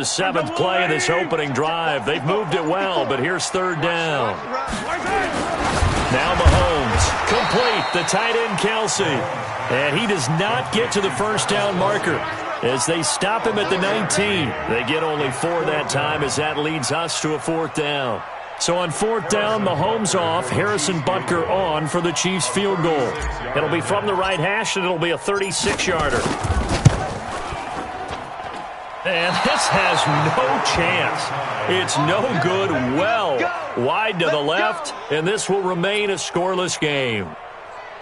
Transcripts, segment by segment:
The seventh play of this opening drive. They've moved it well, but here's third down. Now Mahomes, complete, the tight end Kelsey. And he does not get to the first down marker as they stop him at the 19. They get only 4 that time as that leads us to a fourth down. So on fourth down, Mahomes off, Harrison Butker on for the Chiefs field goal. It'll be from the right hash, and it'll be a 36-yarder. And this has no chance. It's no good, well wide to the left, and this will remain a scoreless game.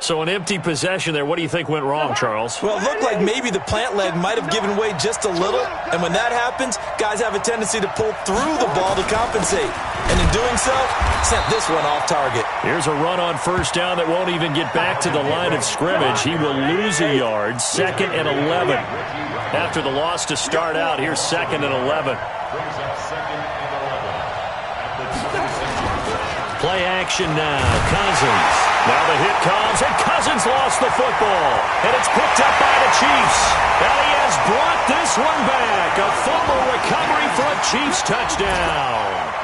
So an empty possession there. What do you think went wrong, Charles? Well, it looked like maybe the plant leg might have given way just a little, and when that happens, guys have a tendency to pull through the ball to compensate. And in doing so, sent this one off target. Here's a run on first down that won't even get back to the line of scrimmage. He will lose a yard, 2nd and 11. After the loss to start out, here's 2nd and 11. Play action now. Cousins. Now the hit comes, and Cousins lost the football. And it's picked up by the Chiefs. And he has brought this one back. A fumble recovery for a Chiefs touchdown.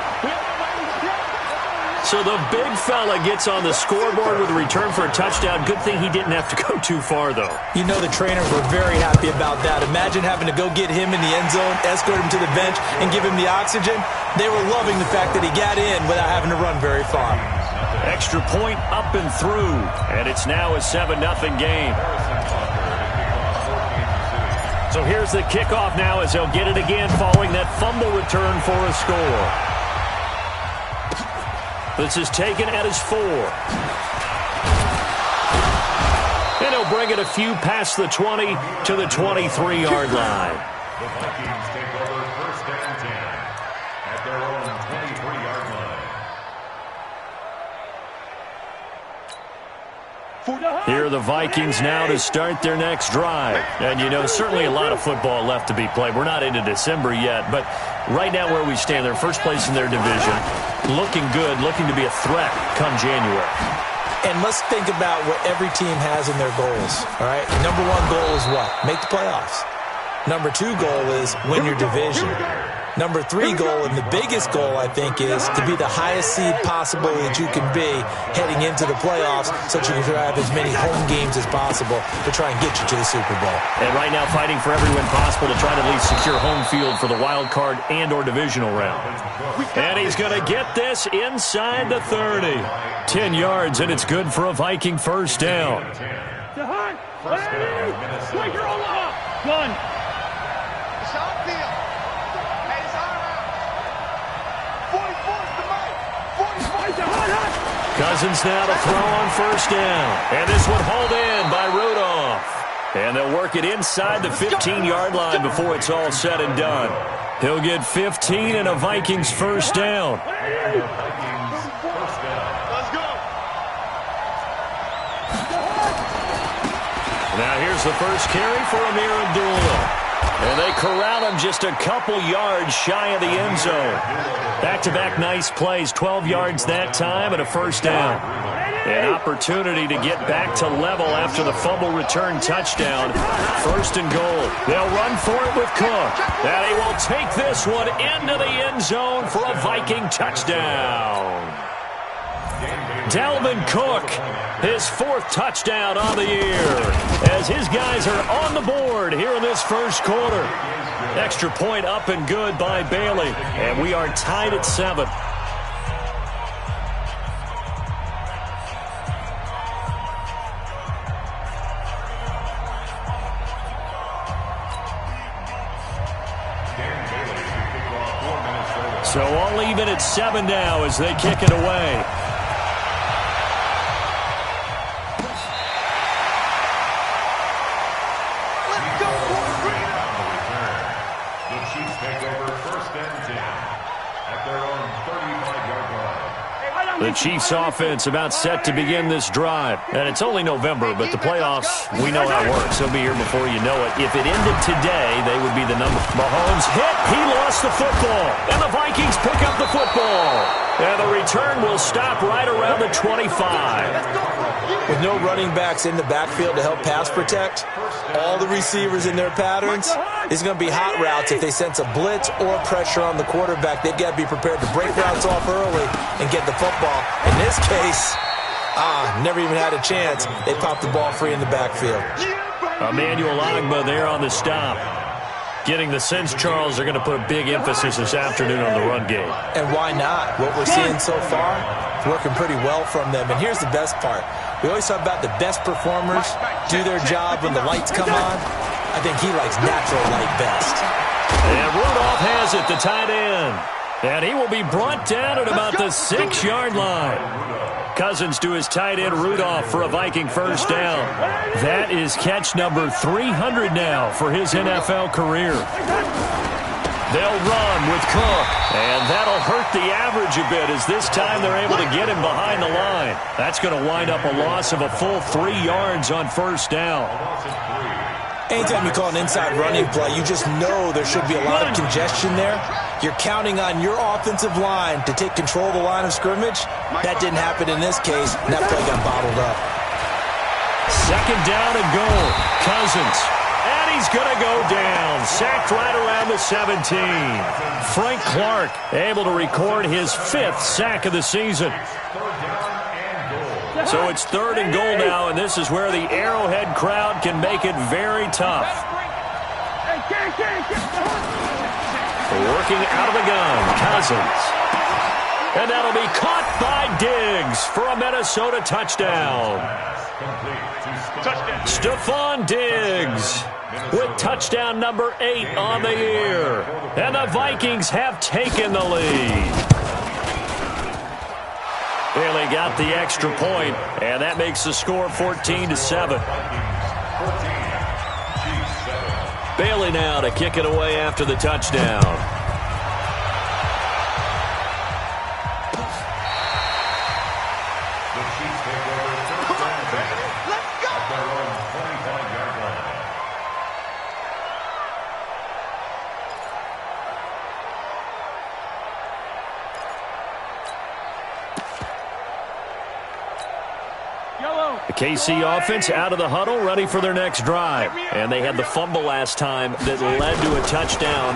So the big fella gets on the scoreboard with a return for a touchdown. Good thing he didn't have to go too far, though. You know the trainers were very happy about that. Imagine having to go get him in the end zone, escort him to the bench, and give him the oxygen. They were loving the fact that he got in without having to run very far. Extra point up and through, and it's now a 7-0 game. So here's the kickoff now as they'll get it again following that fumble return for a score. This is taken at his 4. And he'll bring it a few past the 20 to the 23-yard line. The Vikings take over first and 10 at their own 23-yard line. Here are the Vikings now to start their next drive. And, you know, certainly a lot of football left to be played. We're not into December yet, but right now where we stand, they're first place in their division. Looking good, looking to be a threat come January. And let's think about what every team has in their goals, all right? Number 1 goal is what? Make the playoffs. Number 2 goal is win your division. Number 3 goal, and the biggest goal, I think, is to be the highest seed possible that you can be heading into the playoffs so that you can have as many home games as possible to try and get you to the Super Bowl. And right now fighting for every win possible to try to at least secure home field for the wild card and or divisional round. And he's going to get this inside the 30. 10 yards, and it's good for a Viking first down. Cousins now to throw on first down. And this one hauled in by Rudolph. And they'll work it inside the 15-yard line before it's all said and done. He'll get 15 and a Vikings first down. Now here's the first carry for Amir Abdullah. And they corral him just a couple yards shy of the end zone. Back-to-back nice plays, 12 yards that time and a first down. An opportunity to get back to level after the fumble return touchdown. First and goal. They'll run for it with Cook. And he will take this one into the end zone for a Viking touchdown. Dalvin Cook, his 4th touchdown on the year, as his guys are on the board here in this first quarter. Extra point up and good by Bailey, and we are tied at 7. So all even at 7 now as they kick it away. The Chiefs offense about set to begin this drive. And it's only November, but the playoffs, we know how it works. They'll be here before you know it. If it ended today, they would be the number. Mahomes hit. He lost the football, and the Vikings pick up the football. And the return will stop right around the 25. With no running backs in the backfield to help pass protect, all the receivers in their patterns, it's going to be hot routes. If they sense a blitz or pressure on the quarterback, they've got to be prepared to break routes off early and get the football. In this case, never even had a chance. They popped the ball free in the backfield. Emmanuel Ogbah there on the stop. Getting the sense, Charles, they're going to put a big emphasis this afternoon on the run game. And why not? What we're seeing so far is working pretty well from them. And here's the best part. We always talk about the best performers do their job when the lights come on. I think he likes natural light best. And Rudolph has it, the tight end. And he will be brought down at about the 6-yard line. Cousins to his tight end Rudolph for a Viking first down. That is catch number 300 now for his NFL career. They'll run with Cook, and that'll hurt the average a bit as this time they're able to get him behind the line. That's going to wind up a loss of a full 3 yards on first down. Anytime you call an inside running play, you just know there should be a lot of congestion there. You're counting on your offensive line to take control of the line of scrimmage. That didn't happen in this case, and that play got bottled up. Second down and goal. Cousins. And he's going to go down. Sacked right around the 17. Frank Clark able to record his 5th sack of the season. So it's 3rd and goal now, and this is where the Arrowhead crowd can make it very tough. Working out of the gun, Cousins. And that'll be caught by Diggs for a Minnesota touchdown. Stephon Diggs with touchdown number 8 on the year. And the Vikings have taken the lead. Bailey got the extra point, and that makes the score 14-7. Bailey now to kick it away after the touchdown. The KC offense out of the huddle, ready for their next drive. And they had the fumble last time that led to a touchdown.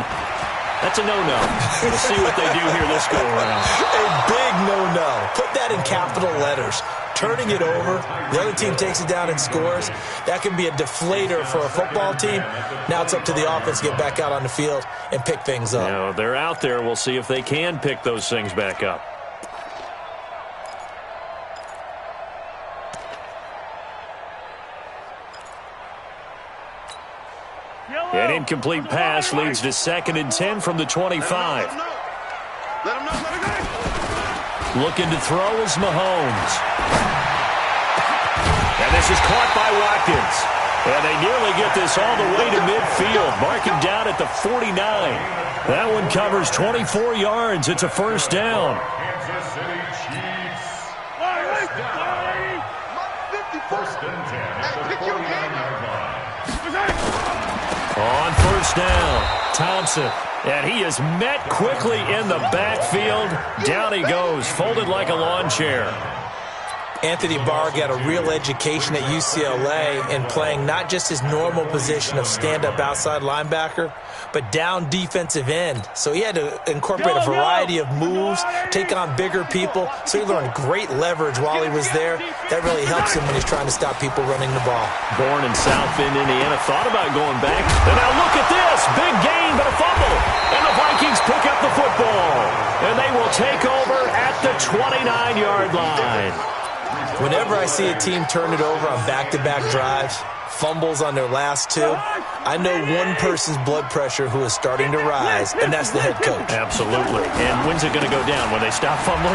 That's a no-no. We'll see what they do here this go-around. A big no-no. Put that in capital letters. Turning it over, the other team takes it down and scores. That can be a deflator for a football team. Now it's up to the offense to get back out on the field and pick things up. You know, they're out there. We'll see if they can pick those things back up. An incomplete pass leads to 2nd and 10 from the 25. Looking to throw is Mahomes. And this is caught by Watkins. And they nearly get this all the way to midfield. Mark him down at the 49. That one covers 24 yards. It's a first down. Kansas City Chiefs. First and 10 at the 49-yard line. On first down, Thompson. And he is met quickly in the backfield. Down he goes, folded like a lawn chair. Anthony Barr got a real education at UCLA in playing not just his normal position of stand-up outside linebacker, but down defensive end. So he had to incorporate a variety of moves, take on bigger people. So he learned great leverage while he was there. That really helps him when he's trying to stop people running the ball. Born in South Bend, Indiana, thought about going back. And now look at this. Big gain, but a fumble. And the Vikings pick up the football. And they will take over at the 29-yard line. Whenever I see a team turn it over on back-to-back drives, fumbles on their last 2, I know one person's blood pressure who is starting to rise, and that's the head coach. Absolutely. And when's it going to go down? When they stop fumbling?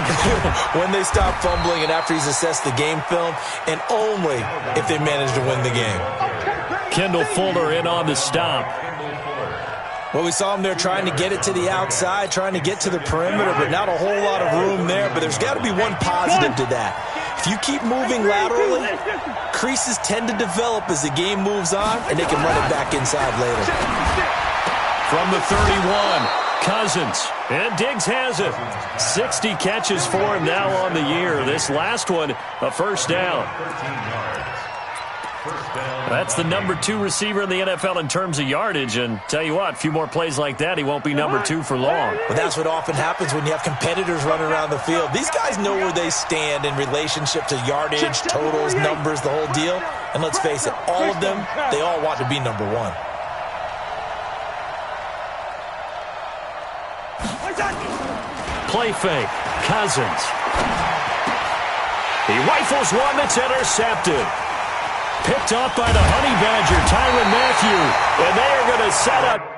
When they stop fumbling and after he's assessed the game film, and only if they manage to win the game. Kendall Fuller in on the stop. Well, we saw him there trying to get it to the outside, trying to get to the perimeter, but not a whole lot of room there. But there's got to be one positive to that. If you keep moving laterally, creases tend to develop as the game moves on, and they can run it back inside later. From the 31, Cousins. And Diggs has it. 60 catches for him now on the year. This last one, a first down. That's the number 2 receiver in the NFL in terms of yardage. And tell you what, a few more plays like that, he won't be number 2 for long. Well, that's what often happens when you have competitors running around the field. These guys know where they stand in relationship to yardage, totals, numbers, the whole deal. And let's face it, all of them, they all want to be number 1. Play fake. Cousins. He rifles one that's intercepted. Picked off by the Honey Badger, Tyrann Mathieu. And they are going to set up.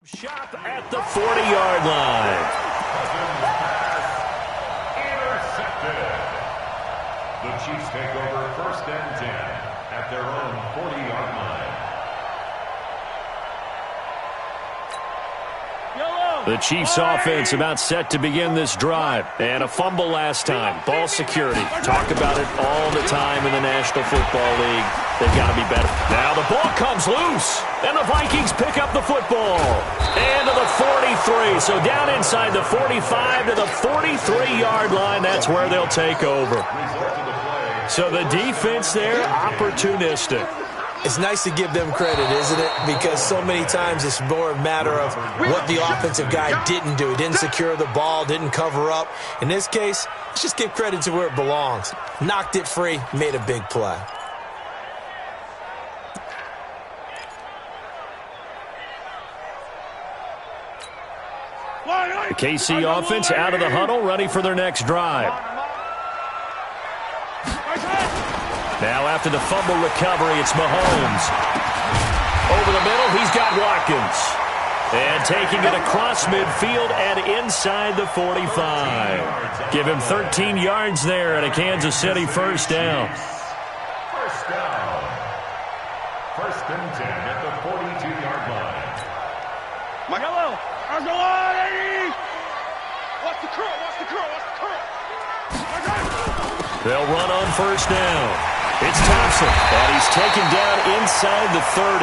Shop at the 40-yard line. Intercepted. The Chiefs take over 1st and 10 at their own 40-yard line. The Chiefs offense about set to begin this drive. And a fumble last time. Ball security. Talk about it all the time in the National Football League. They've got to be better. Now the ball comes loose. And the Vikings pick up the football. And to the 43. So down inside the 45 to the 43-yard line. That's where they'll take over. So the defense there, opportunistic. It's nice to give them credit, isn't it? Because so many times it's more a matter of what the offensive guy didn't do. He didn't secure the ball, didn't cover up. In this case, let's just give credit to where it belongs. Knocked it free, made a big play. The KC offense out of the huddle, ready for their next drive. Now after the fumble recovery, it's Mahomes. Over the middle, he's got Watkins. And taking it across midfield and inside the 45. Give him 13 yards there and a Kansas City first down. First down. 1st and 10 at the 42-yard line. Yellow. Watch the curl. Watch the curl. Watch the curl. They'll run on first down. It's Thompson, and he's taken down inside the 30.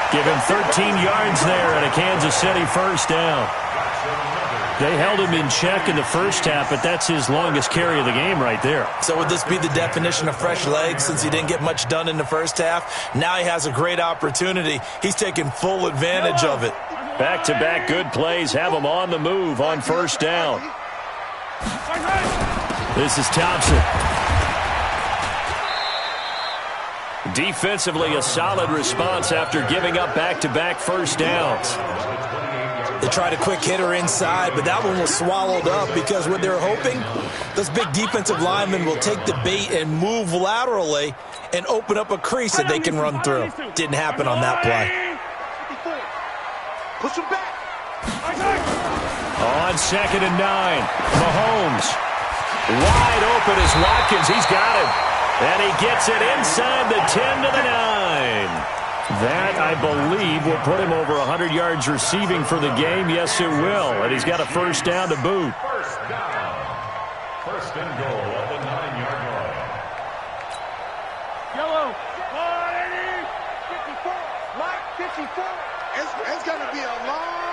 Give him 13 yards there and a Kansas City first down. That's another They held him in check in the first half, but that's his longest carry of the game right there. So would this be the definition of fresh legs since he didn't get much done in the first half? Now he has a great opportunity. He's taking full advantage of it. Back-to-back good plays have him on the move on first down. This is Thompson. Defensively, a solid response after giving up back-to-back first downs. They tried a quick hitter inside, but that one was swallowed up because what they're hoping, those big defensive linemen will take the bait and move laterally and open up a crease that they can run through. Didn't happen on that play. Push him back. On 2nd and 9, Mahomes. Wide open is Watkins. He's got him. And he gets it inside the 10 to the 9. That, I believe, will put him over 100 yards receiving for the game. Yes, it will. And he's got a first down to boot. First down. First and goal at the 9-yard line. Yellow. 54. Mike, 54. It's going to be a long.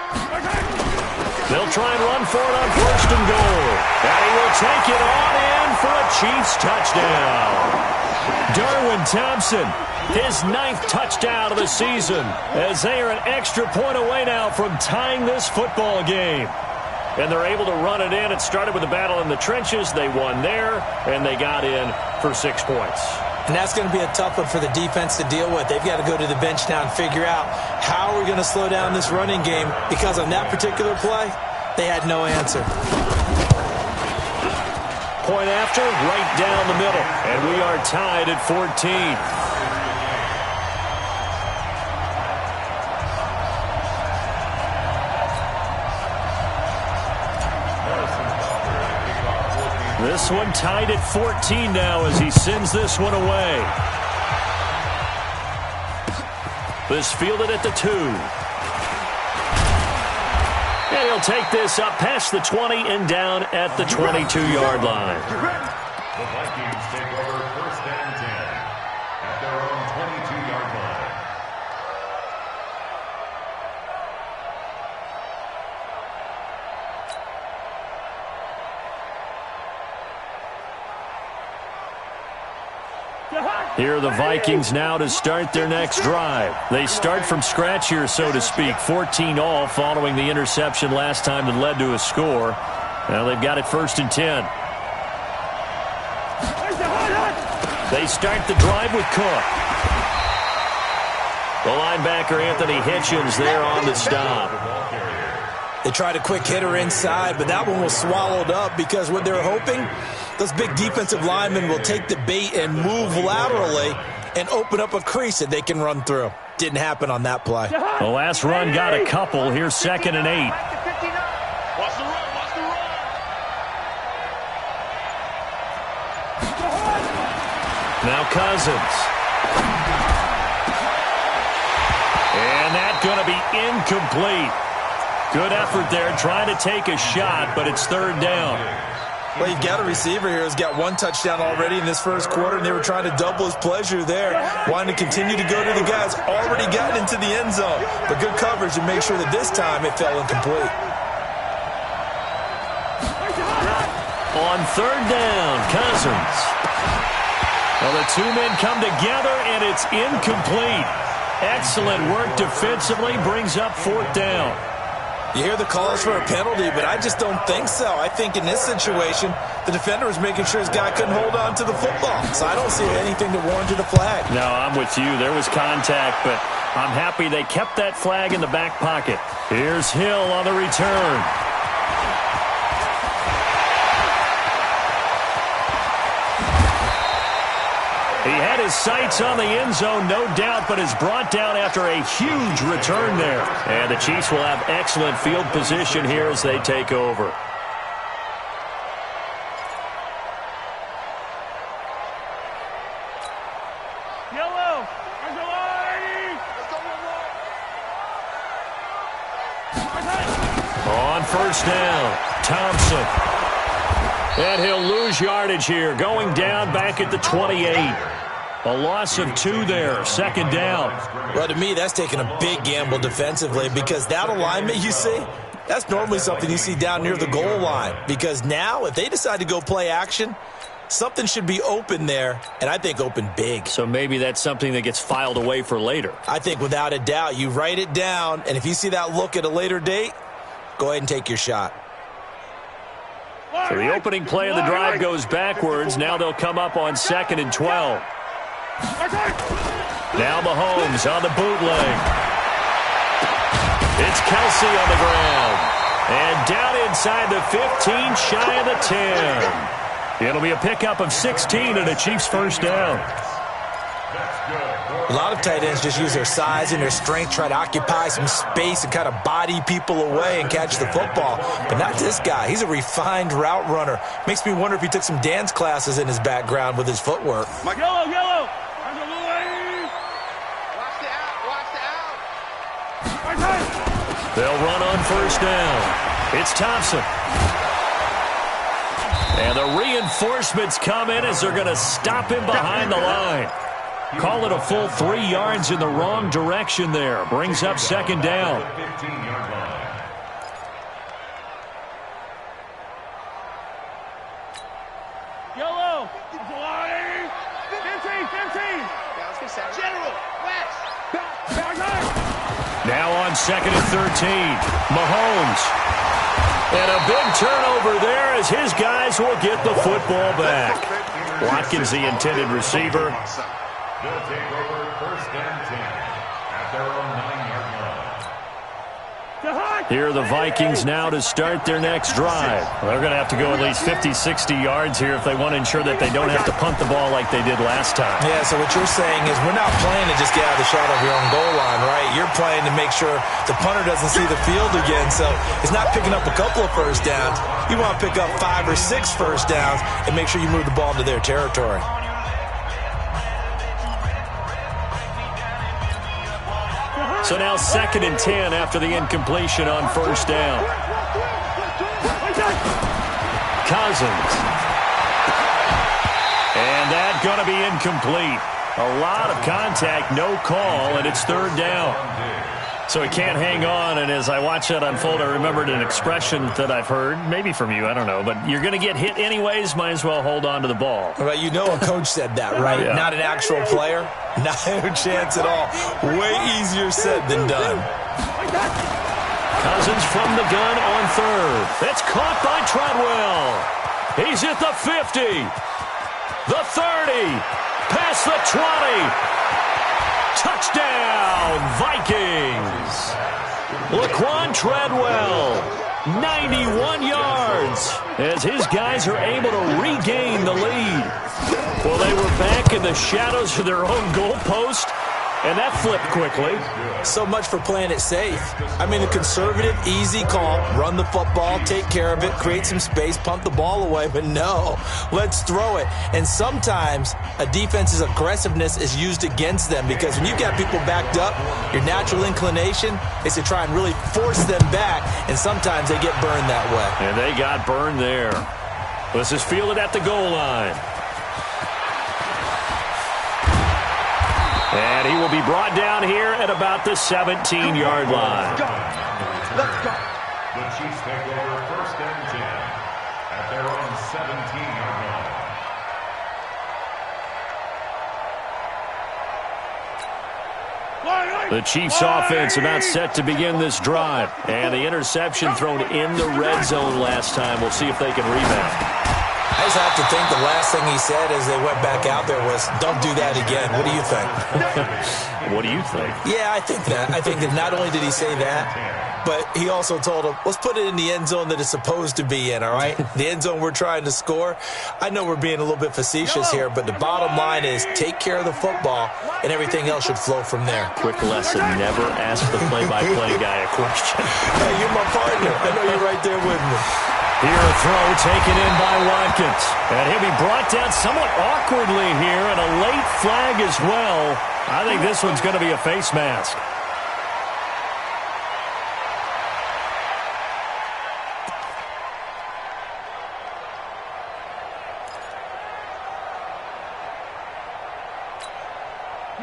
They'll try and run for it on first and goal. And he will take it on in for a Chiefs touchdown. Darwin Thompson, his 9th touchdown of the season, as they are an extra point away now from tying this football game. And they're able to run it in. It started with a battle in the trenches. They won there, and they got in for 6 points. And that's going to be a tough one for the defense to deal with. They've got to go to the bench now and figure out how we're going to slow down this running game, because on that particular play, they had no answer. Point after, right down the middle. And we are tied at 14. This one tied at 14 now as he sends this one away. This fielded at the 2. And he'll take this up past the 20 and down at the 22-yard line. The Vikings take over first and 10 at their own 22-yard line. Here are the Vikings now to start their next drive. They start from scratch here, so to speak. 14 all following the interception last time that led to a score. Now they've got it 1st and 10. They start the drive with Cook. The linebacker, Anthony Hitchens, there on the stop. They tried a quick hitter inside, but that one was swallowed up because what they're hoping, those big defensive linemen will take the bait and move laterally and open up a crease that they can run through. Didn't happen on that play. The last run got a couple. Here's 2nd and 8. Watch the run, watch the run. Now Cousins. And that's going to be incomplete. Good effort there, trying to take a shot, but it's 3rd down. Well, you've got a receiver here who's got 1 touchdown already in this first quarter, and they were trying to double his pleasure there, wanting to continue to go to the guys already gotten into the end zone. But good coverage to make sure that this time it fell incomplete. On 3rd down, Cousins. Well, the 2 men come together, and it's incomplete. Excellent work defensively, brings up 4th down. You hear the calls for a penalty, but I just don't think so. I think in this situation, the defender was making sure his guy couldn't hold on to the football. So I don't see anything that warranted a flag. No, I'm with you. There was contact, but I'm happy they kept that flag in the back pocket. Here's Hill on the return. He had his sights on the end zone, no doubt, but is brought down after a huge return there. And the Chiefs will have excellent field position here as they take over. Yellow. On 1st down, Thompson. And he'll lose yardage here, going down back at the 28. A loss of 2 there, 2nd down. Well, to me, that's taking a big gamble defensively because that alignment you see, That's normally something you see down near the goal line, because now if they decide to go play action, something should be open there, and I think open big. So maybe that's something that gets filed away for later. I think without a doubt, you write it down, and if you see that look at a later date, go ahead and take your shot. So the opening play of the drive goes backwards. Now they'll come up on 2nd and 12. Now Mahomes on the bootleg. It's Kelsey on the ground. And down inside the 15, shy of the 10. It'll be a pickup of 16 and a Chiefs first down. A lot of tight ends just use their size and their strength, try to occupy some space and kind of body people away and catch the football. But not this guy. He's a refined route runner. Makes me wonder if he took some dance classes in his background with his footwork. Yellow. They'll run on first down. It's Thompson. And the reinforcements come in as they're going to stop him behind the line. Call it a full 3 yards in the wrong direction there. Brings up 2nd down. Yellow. 15. General. West. Now on 2nd and 13. Mahomes. And a big turnover there as his guys will get the football back. Watkins, the intended receiver. They'll take over 1st and 10 at their own 9-yard line. Here are the Vikings now to start their next drive. They're going to have to go at least 50, 60 yards here if they want to ensure that they don't have to punt the ball like they did last time. Yeah, so what you're saying is we're not playing to just get out of the shadow of your own goal line, right? You're playing to make sure the punter doesn't see the field again. So it's not picking up a couple of first downs. You want to pick up 5 or 6 first downs and make sure you move the ball into their territory. So now 2nd and 10 after the incompletion on first down. Cousins. And that's going to be incomplete. A lot of contact, no call, and it's 3rd down. So he can't hang on, and as I watch that unfold, I remembered an expression that I've heard, maybe from you, I don't know, but you're going to get hit anyways, might as well hold on to the ball. Right, you know a coach said that, right? Yeah. Not an actual player. Not a chance at all. Way easier said than done. Cousins from the gun on 3rd. That's caught by Treadwell. He's at the 50, the 30, past the 20. Touchdown, Vikings. Laquan Treadwell, 91 yards, as his guys are able to regain the lead. Well, they were back in the shadows of their own goalpost, and that flipped quickly. So much for playing it safe. I mean, the conservative, easy call, run the football, take care of it, create some space, punt the ball away, but no, let's throw it. And sometimes a defense's aggressiveness is used against them because when you've got people backed up, your natural inclination is to try and really force them back, and sometimes they get burned that way. And they got burned there. This is fielded at the goal line. And he will be brought down here at about the 17-yard line. Let's go. The Chiefs take over 1st and 10 at their own 17-yard line. The Chiefs offense about set to begin this drive. And the interception thrown in the red zone last time. We'll see if they can rebound. I just have to think the last thing he said as they went back out there was, don't do that again. What do you think? What do you think? Yeah, I think that. I think that not only did he say that, but he also told him, let's put it in the end zone that it's supposed to be in, all right? The end zone we're trying to score. I know we're being a little bit facetious here, but the bottom line is take care of the football, and everything else should flow from there. Quick lesson, never ask the play-by-play guy a question. Hey, you're my partner. I know you're right there with me. Here a throw taken in by Watkins. And he'll be brought down somewhat awkwardly here, and a late flag as well. I think this one's going to be a face mask.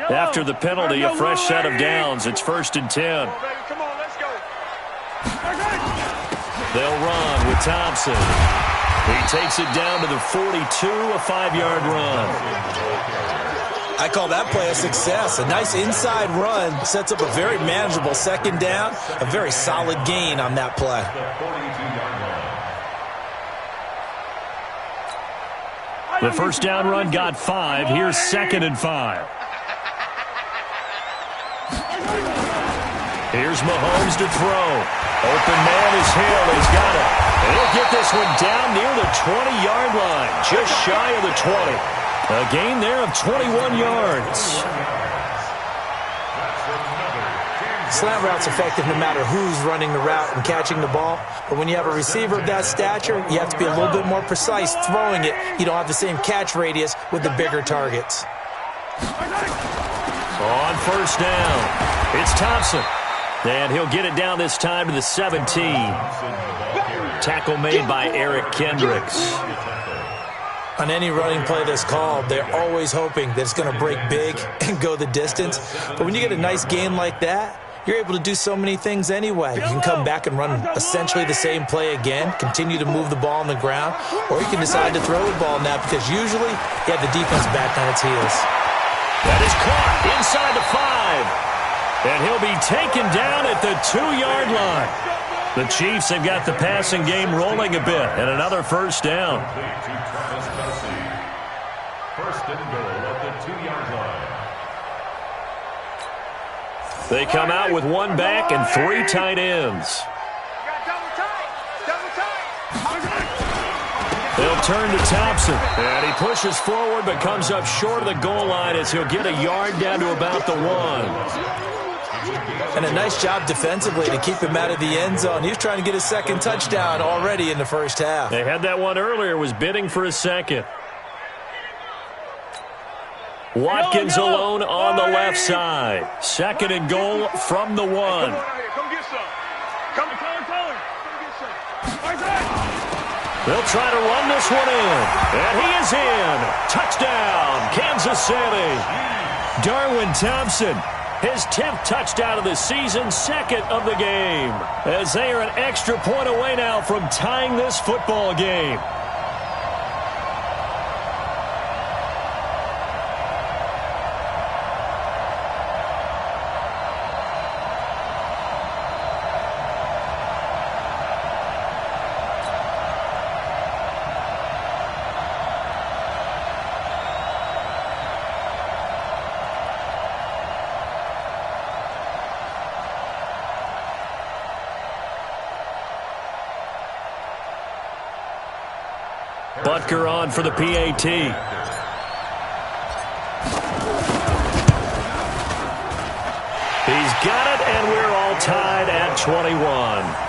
After the penalty, a fresh set of downs. It's 1st and 10. Come on, let's go. They'll run with Thompson. He takes it down to the 42, a 5-yard run. I call that play a success. A nice inside run sets up a very manageable second down, a very solid gain on that play. The first down run got 5. Here's 2nd and 5. Here's Mahomes to throw. Open man is Hill. He's got it. And he'll get this one down near the 20-yard line, just shy of the 20. A gain there of 21 yards. Slant route's effective no matter who's running the route and catching the ball. But when you have a receiver of that stature, you have to be a little bit more precise throwing it. You don't have the same catch radius with the bigger targets. On first down, it's Thompson. And he'll get it down this time to the 17. Tackle made by Eric Kendricks. On any running play that's called, they're always hoping that it's going to break big and go the distance. But when you get a nice gain like that, you're able to do so many things anyway. You can come back and run essentially the same play again, continue to move the ball on the ground, or you can decide to throw the ball now because usually you have the defense back on its heels. That is caught inside the 5. And he'll be taken down at the 2-yard line. The Chiefs have got the passing game rolling a bit, and another first down. First and goal at the 2-yard line. They come out with one back and 3 tight ends. They'll turn to Thompson, and he pushes forward but comes up short of the goal line as he'll get a yard down to about the 1. And a nice job defensively to keep him out of the end zone. He was trying to get his second touchdown already in the first half. They had that one earlier, was bidding for a second. Watkins alone on the left side. 2nd and goal from the 1. Come get some. Come get some. They'll try to run this one in. And he is in. Touchdown, Kansas City. Darwin Thompson, his 10th touchdown of the season, 2nd of the game. As they are an extra point away now from tying this football game. Butker on for the PAT. He's got it, and we're all tied at 21.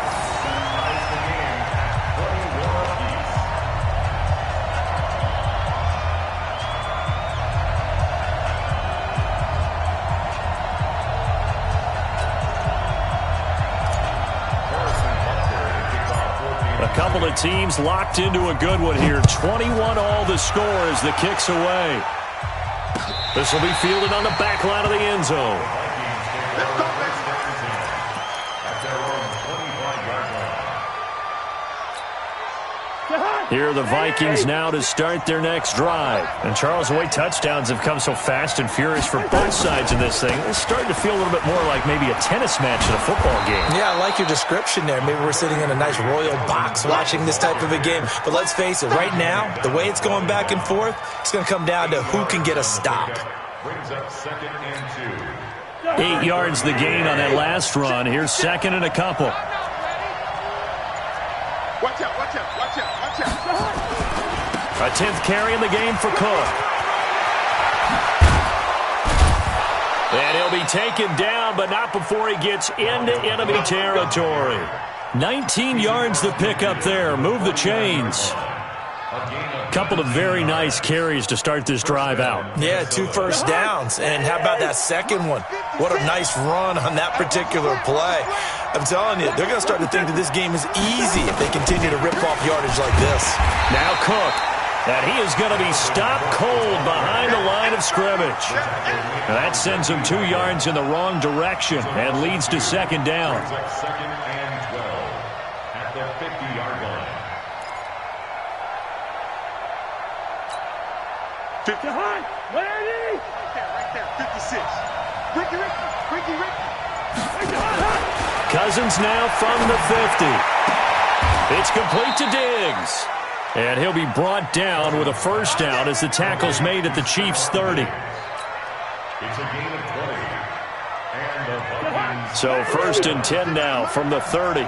A couple of teams locked into a good one here. 21 all the score as the kick's away. This will be fielded on the back line of the end zone. Here are the Vikings now to start their next drive. And Charles, the way touchdowns have come so fast and furious for both sides of this thing, it's starting to feel a little bit more like maybe a tennis match in a football game. Yeah, I like your description there. Maybe we're sitting in a nice royal box watching this type of a game. But let's face it, right now, the way it's going back and forth, it's going to come down to who can get a stop. Brings up 2nd and 2. 8 yards the gain on that last run. Here's 2nd and a couple. Watch out, watch out, watch out, watch out. A 10th carry in the game for Cook. And he'll be taken down, but not before he gets into enemy territory. 19 yards to pick up there. Move the chains. Couple of very nice carries to start this drive out. Yeah, 2 first downs. And how about that second one? What a nice run on that particular play. I'm telling you, they're going to start to think that this game is easy if they continue to rip off yardage like this. Now Cook. And he is going to be stopped cold behind the line of scrimmage. And that sends him 2 yards in the wrong direction and leads to 2nd down. 2nd and 12 at the 50-yard line. 50. Right there. 56. Ricky. Cousins now from the 50. It's complete to Diggs. And he'll be brought down with a first down as the tackle's made at the Chiefs' 30. It's a gain of 20. And the Vikings. So 1st and 10 now from the 30.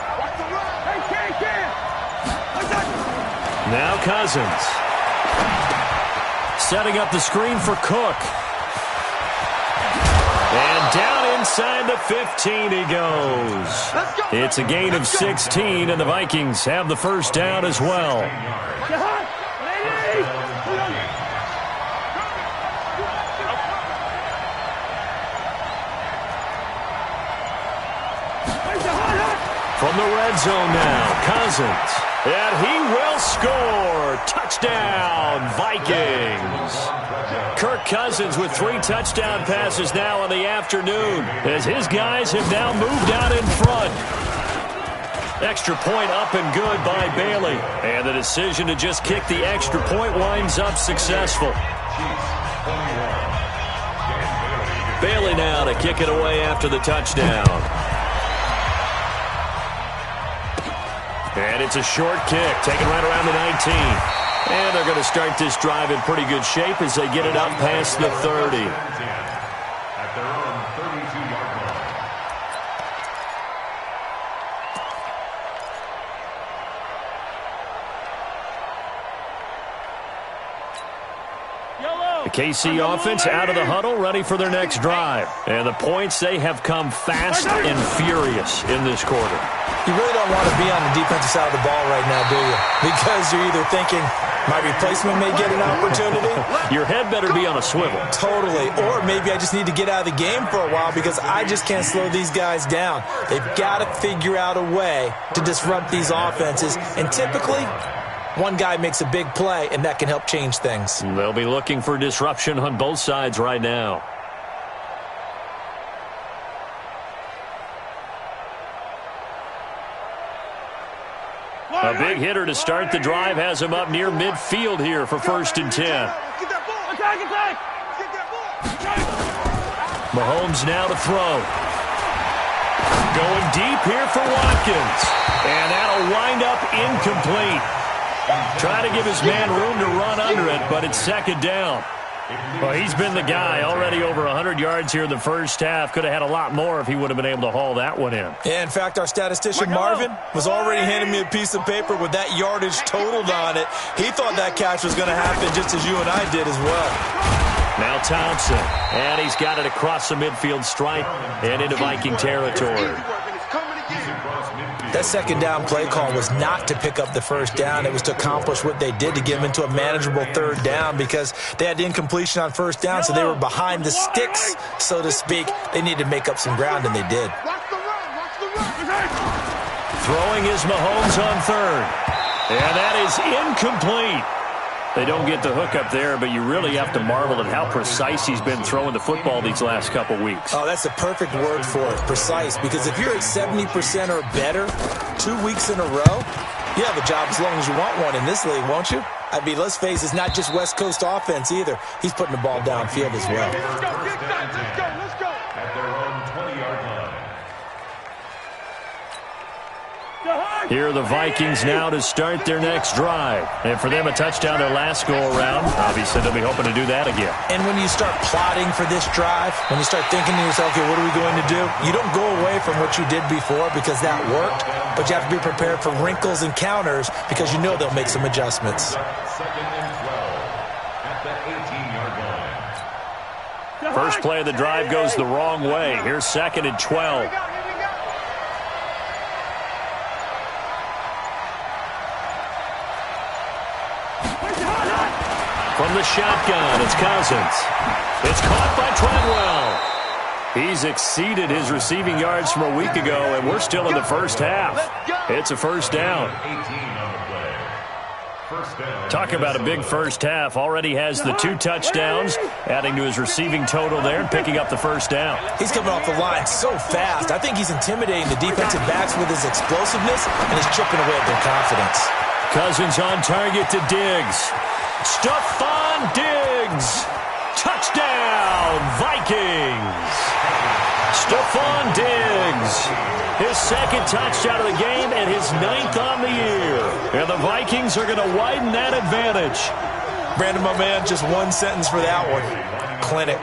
Now Cousins. Setting up the screen for Cook. And down inside the 15 he goes. It's a gain of 16, and the Vikings have the first down as well. From the red zone now, Cousins. And he will score. Touchdown, Vikings. Kirk Cousins with 3 touchdown passes now in the afternoon as his guys have now moved out in front. Extra point up and good by Bailey. And the decision to just kick the extra point winds up successful. Bailey now to kick it away after the touchdown. And it's a short kick, taken right around the 19. And they're going to start this drive in pretty good shape as they get it up past the 30. At their own 32-yard line. The KC offense out of the huddle, ready for their next drive. And the points, they have come fast and furious in this quarter. You really don't want to be on the defensive side of the ball right now, do you? Because you're either thinking, my replacement may get an opportunity. Your head better be on a swivel. Totally. Or maybe I just need to get out of the game for a while because I just can't slow these guys down. They've got to figure out a way to disrupt these offenses. And typically, one guy makes a big play, and that can help change things. They'll be looking for disruption on both sides right now. A big hitter to start the drive has him up near midfield here for 1st and 10. Mahomes now to throw. Going deep here for Watkins. And that'll wind up incomplete. Try to give his man room to run under it, but it's 2nd down. Well, he's been the guy. Already over 100 yards here in the first half. Could have had a lot more if he would have been able to haul that one in. Yeah, in fact, our statistician Marvin was already handing me a piece of paper with that yardage totaled on it. He thought that catch was going to happen just as you and I did as well. Now Thompson, and he's got it across the midfield stripe and into Viking territory. That 2nd down play call was not to pick up the first down. It was to accomplish what they did to get them into a manageable 3rd down because they had incompletion on 1st down, so they were behind the sticks, so to speak. They needed to make up some ground, and they did. Throwing is Mahomes on 3rd. And that is incomplete. They don't get the hook up there, but you really have to marvel at how precise he's been throwing the football these last couple weeks. Oh, that's the perfect word for it, precise, because if you're at 70% or better 2 weeks in a row, you have a job as long as you want one in this league, won't you? I mean, let's face it, it's not just West Coast offense either. He's putting the ball downfield as well. Let's go. At their own 20-yard line. Here are the Vikings now to start their next drive. And for them, a touchdown their last go-around. Obviously, they'll be hoping to do that again. And when you start plotting for this drive, when you start thinking to yourself, okay, what are we going to do? You don't go away from what you did before because that worked, but you have to be prepared for wrinkles and counters because you know they'll make some adjustments. 2nd and 12 at the 18-yard line. First play of the drive goes the wrong way. Here's 2nd and 12. From the shotgun, it's Cousins. It's caught by Treadwell. He's exceeded his receiving yards from a week ago, and we're still in the first half. It's a 1st down. 18 on the play. First down. Talk about a big first half. Already has the 2 touchdowns, adding to his receiving total there and picking up the first down. He's coming off the line so fast. I think he's intimidating the defensive backs with his explosiveness and is chipping away at their confidence. Cousins on target to Diggs. Stephon Diggs. Touchdown, Vikings. Stephon Diggs. His second touchdown of the game and his 9th on the year. And the Vikings are going to widen that advantage. Brandon, my man, just one sentence for that one. Clinic.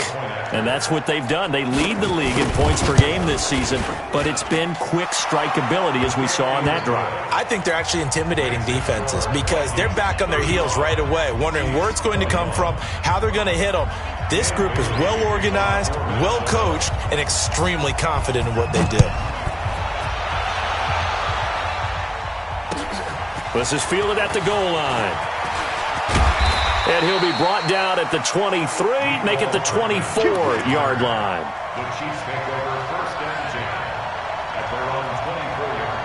And that's what they've done. They lead the league in points per game this season, but it's been quick strike ability as we saw on that drive. I think they're actually intimidating defenses because they're back on their heels right away, wondering where it's going to come from, how they're going to hit them. This group is well organized, well coached, and extremely confident in what they do. This is fielded at the goal line. And he'll be brought down at the 23, make it the 24-yard line. The Chiefs take over first and 10 at their own 24-yard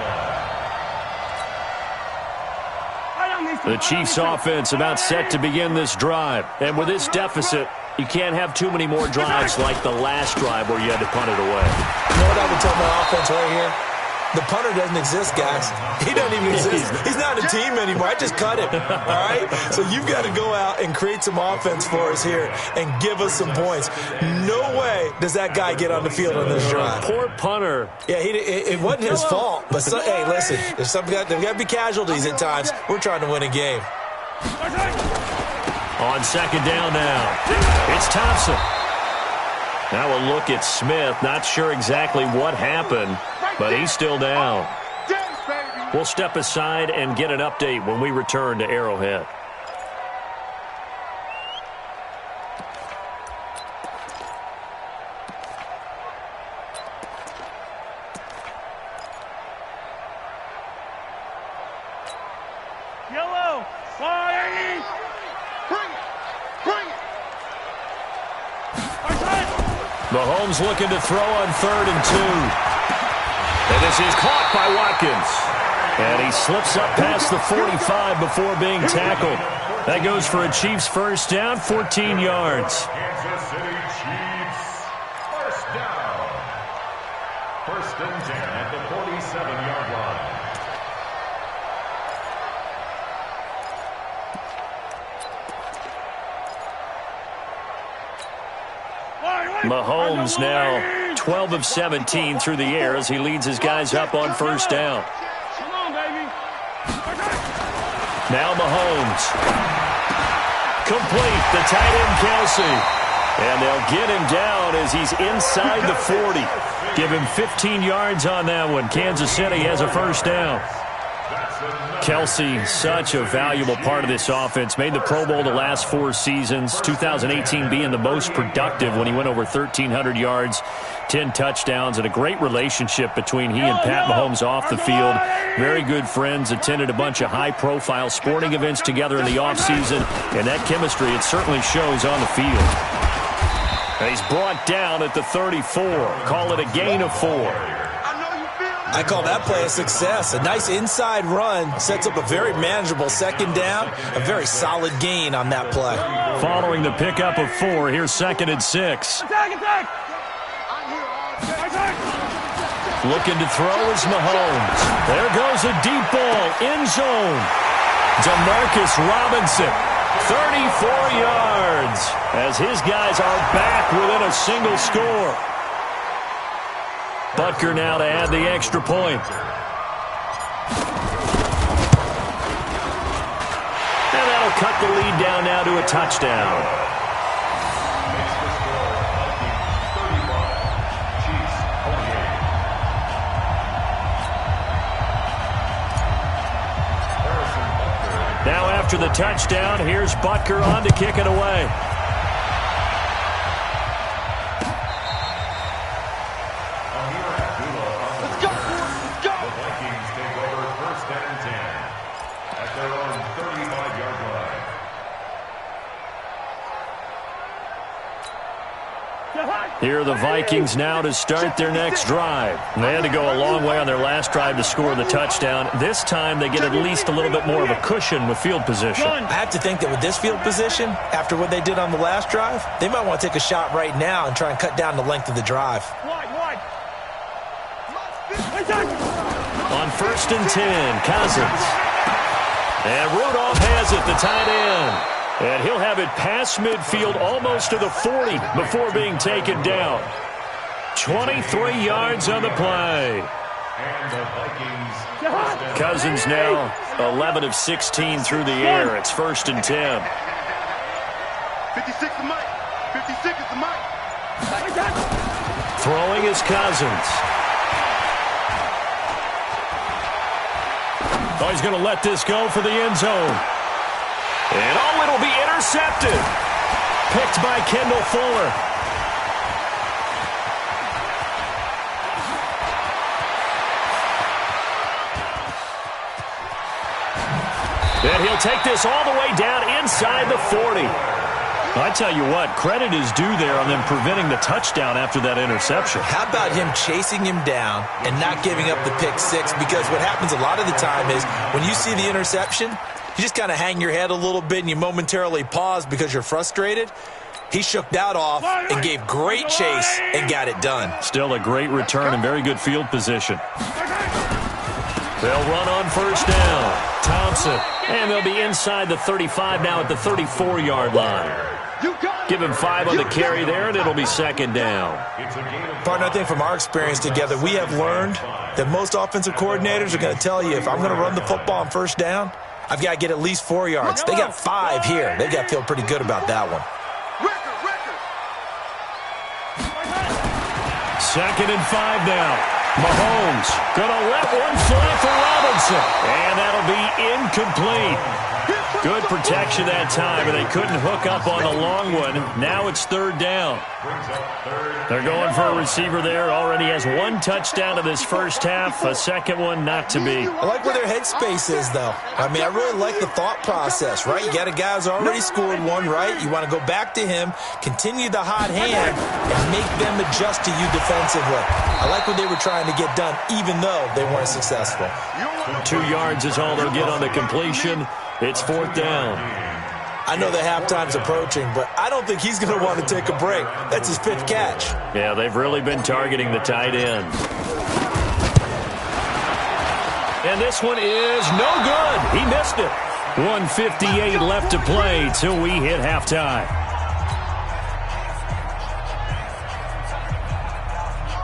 line. The Chiefs offense about set to begin this drive. And with this deficit, you can't have too many more drives like the last drive where you had to punt it away. You know what I would tell my offense right here? The punter doesn't exist, guys. He doesn't even exist. He's not a team anymore. I just cut him, all right? So you've got to go out and create some offense for us here and give us some points. No way does that guy get on the field on this drive. Poor punter. Yeah, it wasn't his fault. But, hey, listen, there's got to be casualties at times. We're trying to win a game. On second down now, it's Thompson. Now a look at Smith. Not sure exactly what happened, but he's still down. We'll step aside and get an update when we return to Arrowhead. Yellow, fire! Bring it! Mahomes looking to throw on 3rd and 2. And this is caught by Watkins. And he slips up past the 45 before being tackled. That goes for a Chiefs first down, 14 yards. Kansas City Chiefs, first down. First and 10 at the 47-yard line. Mahomes now 12 of 17 through the air as he leads his guys up on first down. Come on, baby. Now Mahomes. Complete, the tight end Kelsey. And they'll get him down as he's inside the 40. Give him 15 yards on that one. Kansas City has a first down. Kelsey, such a valuable part of this offense. Made the Pro Bowl the last 4 seasons. 2018 being the most productive when he went over 1,300 yards, 10 touchdowns, and a great relationship between he and Pat Mahomes off the field. Very good friends, attended a bunch of high-profile sporting events together in the offseason, and that chemistry, it certainly shows on the field. And he's brought down at the 34. Call it a gain of 4. I call that play a success. A nice inside run sets up a very manageable second down, a very solid gain on that play. Following the pickup of 4, here's 2nd and 6. Attack! Looking to throw is Mahomes. There goes a deep ball, end zone. Demarcus Robinson, 34 yards, as his guys are back within a single score. Butker now to add the extra point. And that'll cut the lead down now to a touchdown. Makes the score Vikings 35, Chiefs 28. Now after the touchdown, here's Butker on to kick it away. Here are the Vikings now to start their next drive. They had to go a long way on their last drive to score the touchdown. This time they get at least a little bit more of a cushion with field position. I have to think that with this field position, after what they did on the last drive, they might want to take a shot right now and try and cut down the length of the drive. On 1st and 10, Cousins. And Rudolph has it, the tight end. And he'll have it past midfield almost to the 40 before being taken down. 23 yards on the play. Cousins now 11 of 16 through the air. It's 1st and 10. 56 to Mike. 56 is the Mike. Throwing is Cousins. Oh, he's going to let this go for the end zone. And oh, it'll be intercepted. Picked by Kendall Fuller. And he'll take this all the way down inside the 40. I tell you what, credit is due there on them preventing the touchdown after that interception. How about him chasing him down and not giving up the pick six? Because what happens a lot of the time is when you see the interception, you just kind of hang your head a little bit and you momentarily pause because you're frustrated. He shook that off and gave great chase and got it done. Still a great return and very good field position. They'll run on 1st down. Thompson. And they'll be inside the 35 now at the 34-yard line. Give him 5 on the carry there, and it'll be 2nd down. Partner, I think from our experience together, we have learned that most offensive coordinators are going to tell you if I'm going to run the football on 1st down, I've got to get at least 4 yards. They got 5 here. They've got to feel pretty good about that one. 2nd and 5 now. Mahomes going to let one fly for Robinson. And that'll be incomplete. Good protection that time, and they couldn't hook up on the long one. Now it's 3rd down. They're going for a receiver there. Already has 1 touchdown in this first half. A second one not to be. I like where their headspace is, though. I mean, I really like the thought process, right? You got a guy who's already scored 1, right? You want to go back to him, continue the hot hand, and make them adjust to you defensively. I like what they were trying to get done, even though they weren't successful. 2 yards is all they'll get on the completion. It's 4th down. I know that halftime's approaching, but I don't think he's going to want to take a break. That's his 5th catch. Yeah, they've really been targeting the tight end. And this one is no good. He missed it. 1:58 left to play till we hit halftime.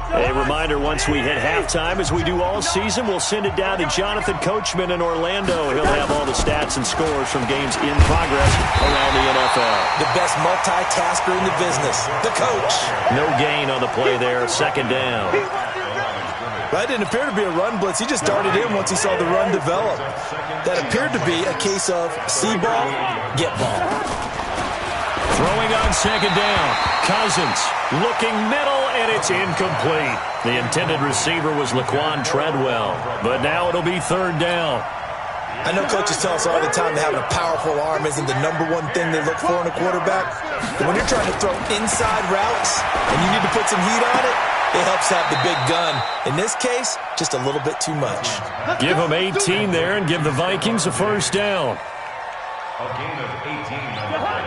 A reminder, once we hit halftime, as we do all season, we'll send it down to Jonathan Coachman in Orlando. He'll have all the stats and scores from games in progress around the NFL. The best multitasker in the business, the coach. No gain on the play there, 2nd down. That didn't appear to be a run blitz. He just darted in once he saw the run develop. That appeared to be a case of see ball, get ball. Throwing on 2nd down. Cousins looking middle, and it's incomplete. The intended receiver was Laquan Treadwell, but now it'll be 3rd down. I know coaches tell us all the time that having a powerful arm isn't the #1 thing they look for in a quarterback. But when you're trying to throw inside routes and you need to put some heat on it, it helps have the big gun. In this case, just a little bit too much. Give them 18 there and give the Vikings a 1st down. A gain of 18 on the play.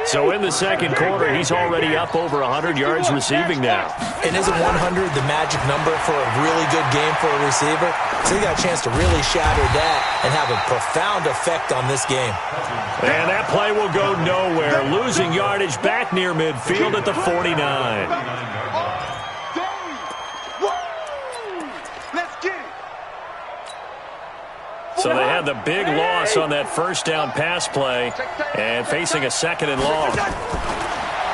So in the 2nd quarter, he's already up over 100 yards receiving now. And isn't 100 the magic number for a really good game for a receiver? So he got a chance to really shatter that and have a profound effect on this game. And that play will go nowhere. Losing yardage back near midfield at the 49. So they had the big loss on that 1st down pass play and facing a 2nd and long.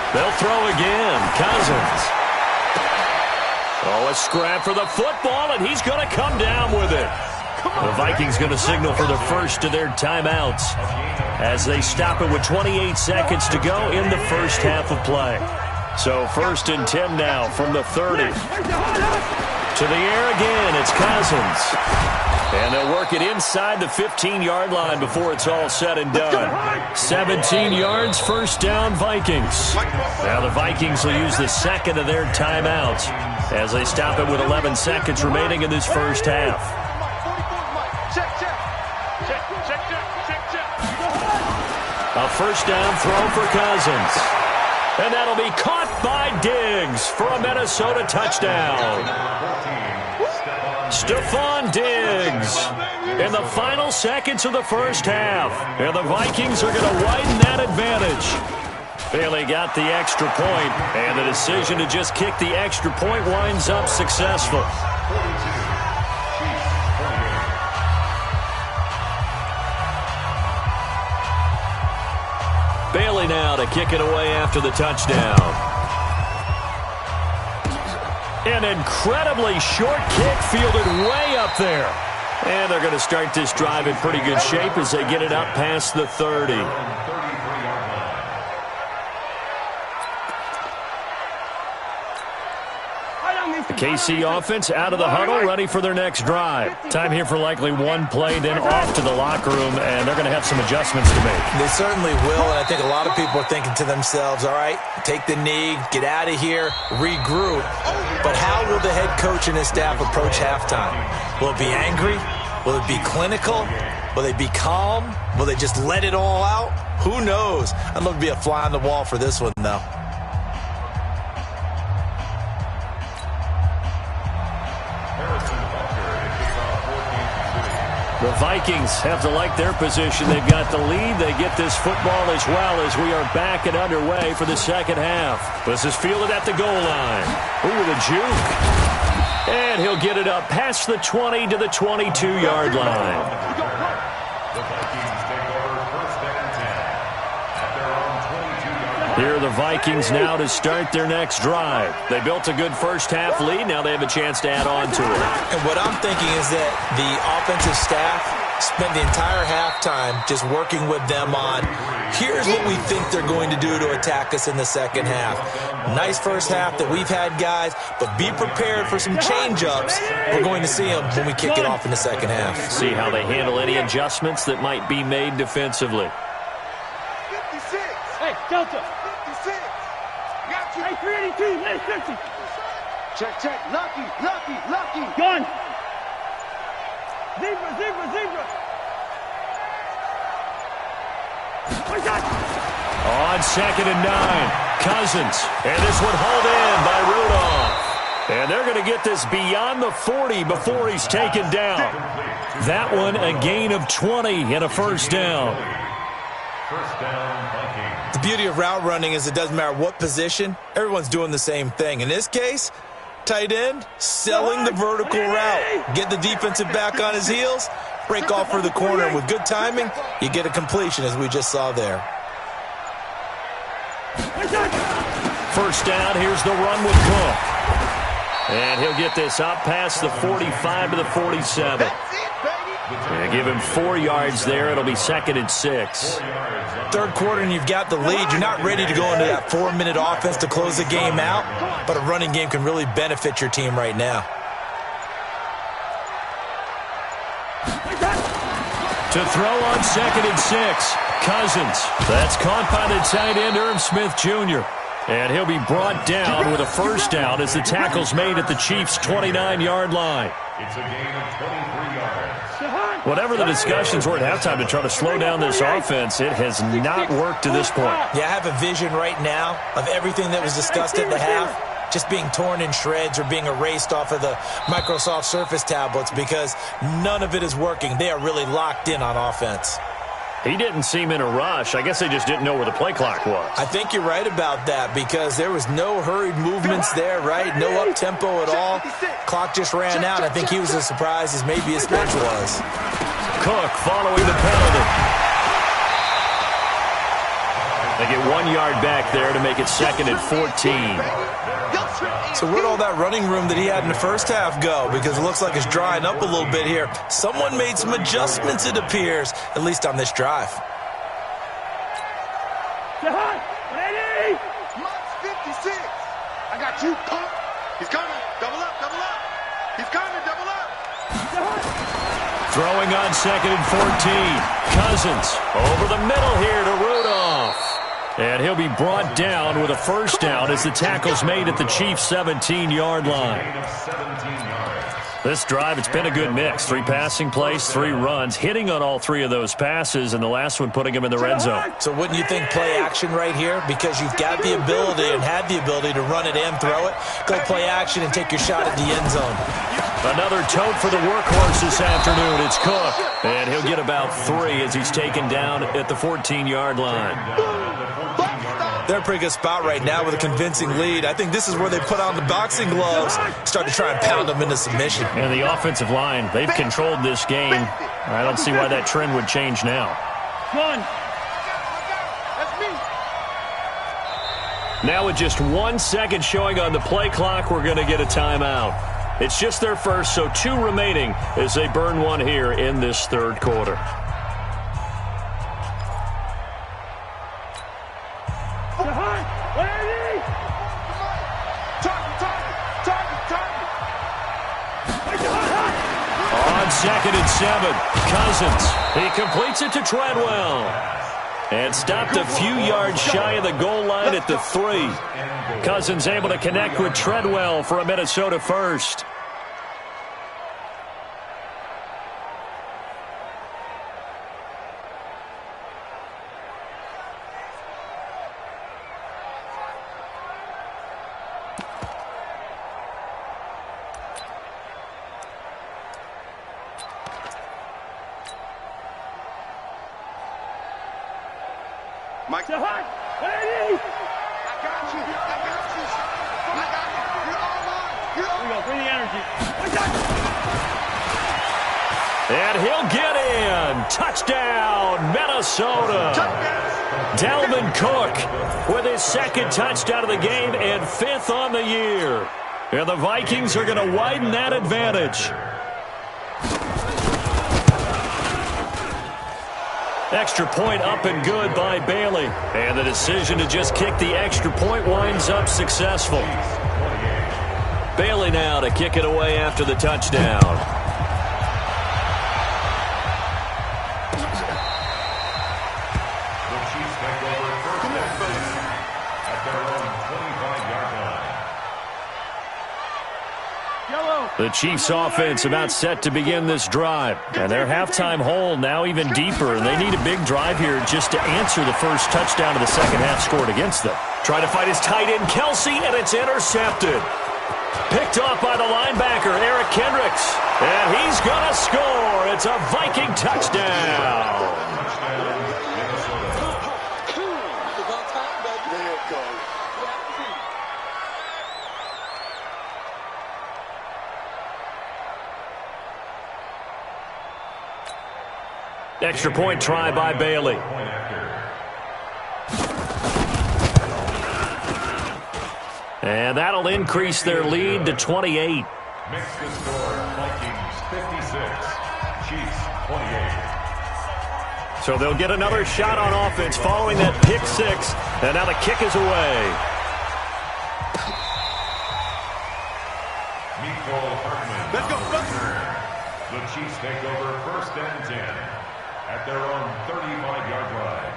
They'll throw again. Cousins. Oh, a scrap for the football, and he's going to come down with it. The Vikings going to signal for the first of their timeouts as they stop it with 28 seconds to go in the first half of play. So 1st and 10 now from the 30. To the air again, it's Cousins. And they'll work it inside the 15-yard line before it's all said and done. 17 yards, first down, Vikings. Now the Vikings will use the second of their timeouts as they stop it with 11 seconds remaining in this first half. A first down throw for Cousins. And that'll be caught by Diggs for a Minnesota touchdown. Stephon Diggs in the final seconds of the first half. And the Vikings are going to widen that advantage. Bailey got the extra point, and the decision to just kick the extra point winds up successful. Bailey now to kick it away after the touchdown. An incredibly short kick fielded way up there. And they're going to start this drive in pretty good shape as they get it up past the 30. The KC offense out of the huddle, ready for their next drive. Time here for likely one play, then off to the locker room, and they're going to have some adjustments to make. They certainly will, and I think a lot of people are thinking to themselves, all right, take the knee, get out of here, regroup. But how will the head coach and his staff approach halftime? Will it be angry? Will it be clinical? Will they be calm? Will they just let it all out? Who knows? I'd love to be a fly on the wall for this one, though. The Vikings have to like their position. They've got the lead. They get this football as well as we are back and underway for the second half. This is fielded at the goal line. Ooh, the juke. And he'll get it up past the 20 to the 22-yard line. The Vikings take over first and 10 at their own 22-yard line. Here are the Vikings now to start their next drive. They built a good first-half lead. Now they have a chance to add on to it. And what I'm thinking is that the offensive staff spent the entire halftime just working with them on, here's what we think they're going to do to attack us in the second half. Nice first half that we've had, guys, but be prepared for some change-ups. We're going to see them when we kick it off in the second half. See how they handle any adjustments that might be made defensively. 56. Hey, Delta. 56. Got you. Hey, 382, hey, 50. Check. Lucky. Gun. Zebra. What's that? On 2nd and 9, Cousins. And this one hauled in by Rudolph. And they're going to get this beyond the 40 before he's taken down. That one a gain of 20 and a first down. First down, Vikings. The beauty of route running is it doesn't matter what position, everyone's doing the same thing. In this case, tight end, selling the vertical route. Get the defensive back on his heels, break off for the corner. And with good timing, you get a completion as we just saw there. First down, here's the run with Cook. And he'll get this up past the 45 to the 47. And give him 4 yards there. It'll be 2nd and 6. Third quarter and you've got the lead. You're not ready to go into that 4-minute offense to close the game out, but a running game can really benefit your team right now. To throw on 2nd and 6, Cousins. That's caught by the tight end, Irv Smith Jr. And he'll be brought down with a first down as the tackle's made at the Chiefs' 29-yard line. It's a gain of 23 yards. Whatever the discussions were at halftime to try to slow down this offense, it has not worked to this point. Yeah, I have a vision right now of everything that was discussed at the half just being torn in shreds or being erased off of the Microsoft Surface tablets because none of it is working. They are really locked in on offense. He didn't seem in a rush. I guess they just didn't know where the play clock was. I think you're right about that because there was no hurried movements there, right? No up-tempo at all. Clock just ran out. I think he was as surprised as maybe his bench was. Cook following the penalty. They get 1 yard back there to make it 2nd and 14. So where'd all that running room that he had in the first half go? Because it looks like it's drying up a little bit here. Someone made some adjustments, it appears, at least on this drive. Ready? Mike's 56. I got you, pump. He's coming. Double up. He's coming to double up. Throwing on 2nd and 14. Cousins over the middle here to Rudolph. And he'll be brought down with a first down as the tackle's made at the Chiefs' 17-yard line. This drive, it's been a good mix. 3 passing plays, 3 runs, hitting on all 3 of those passes, and the last one putting him in the red zone. So wouldn't you think play action right here? Because you've got the ability and had the ability to run it and throw it. Go play action and take your shot at the end zone. Another tote for the workhorse this afternoon. It's Cook. And he'll get about 3 as he's taken down at the 14-yard line. They're in a pretty good spot right now with a convincing lead. I think this is where they put on the boxing gloves, start to try and pound them into submission. And the offensive line, they've controlled this game. I don't see why that trend would change now. One. That's me. Now with just 1 second showing on the play clock, we're going to get a timeout. It's just their first, so 2 remaining as they burn 1 here in this third quarter. On 2nd and 7, Cousins. He completes it to Treadwell. And stopped a few yards shy of the goal line at the 3. Cousins able to connect with Treadwell for a Minnesota first. Mike. To hot. I Ready? got you. You're all mine. Here we go. Bring the energy. And he'll get in. Touchdown, Minnesota. Dalvin Cook with his 2nd touchdown of the game and 5th on the year. And the Vikings are going to widen that advantage. Extra point up and good by Bailey. And the decision to just kick the extra point winds up successful. Bailey now to kick it away after the touchdown. The Chiefs take over first and 10 at their own 25-yard line. The Chiefs offense about set to begin this drive. And their halftime hole now even deeper. And they need a big drive here just to answer the first touchdown of the second half scored against them. Trying to fight his tight end, Kelsey, and it's intercepted. Picked off by the linebacker, Eric Kendricks. And he's going to score. It's a Viking touchdown. Extra point try by Bailey. And that'll increase their lead to 28. Makes the score Vikings 56, Chiefs 28. So they'll get another shot on offense following that pick 6. And now the kick is away. Let's go. The Chiefs take over first and 10 at their own 35-yard line.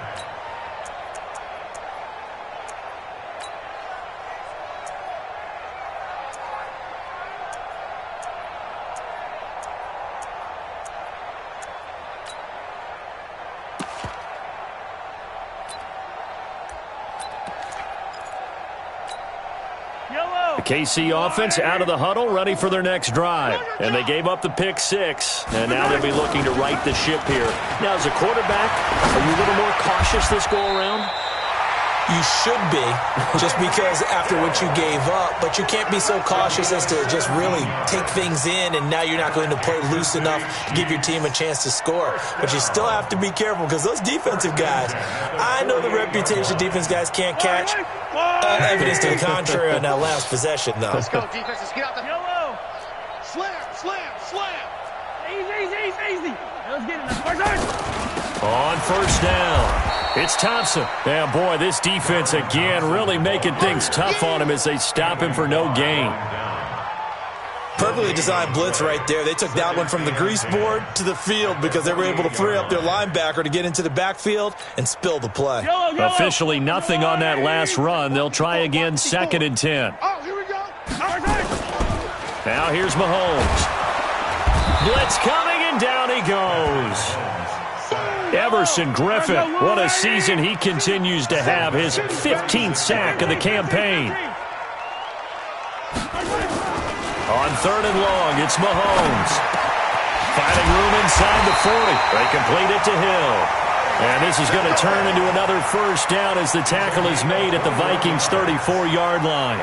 The KC offense out of the huddle, ready for their next drive. And they gave up the pick 6, and now they'll be looking to right the ship here. Now, as a quarterback, are you a little more cautious this go-around? You should be, just because after what you gave up, but you can't be so cautious as to just really take things in, and now you're not going to play loose enough to give your team a chance to score. But you still have to be careful, because those defensive guys, I know the reputation defense guys can't catch. Evidence to the contrary on that last possession, though. Let's go, defense. Let's get out the... Yellow. Slam. Easy. Let's get it. Let's On first down, it's Thompson. And boy, this defense again really making things tough on him as they stop him for no gain. Perfectly designed blitz right there. They took that one from the grease board to the field because they were able to free up their linebacker to get into the backfield and spill the play. Officially nothing on that last run. They'll try again, 2nd and 10. Oh, here we go. Now here's Mahomes. Blitz coming, and down he goes. Everson Griffin, what a season he continues to have. His 15th sack of the campaign. On 3rd and long, it's Mahomes. Finding room inside the 40. They complete it to Hill. And this is going to turn into another first down as the tackle is made at the Vikings' 34-yard line.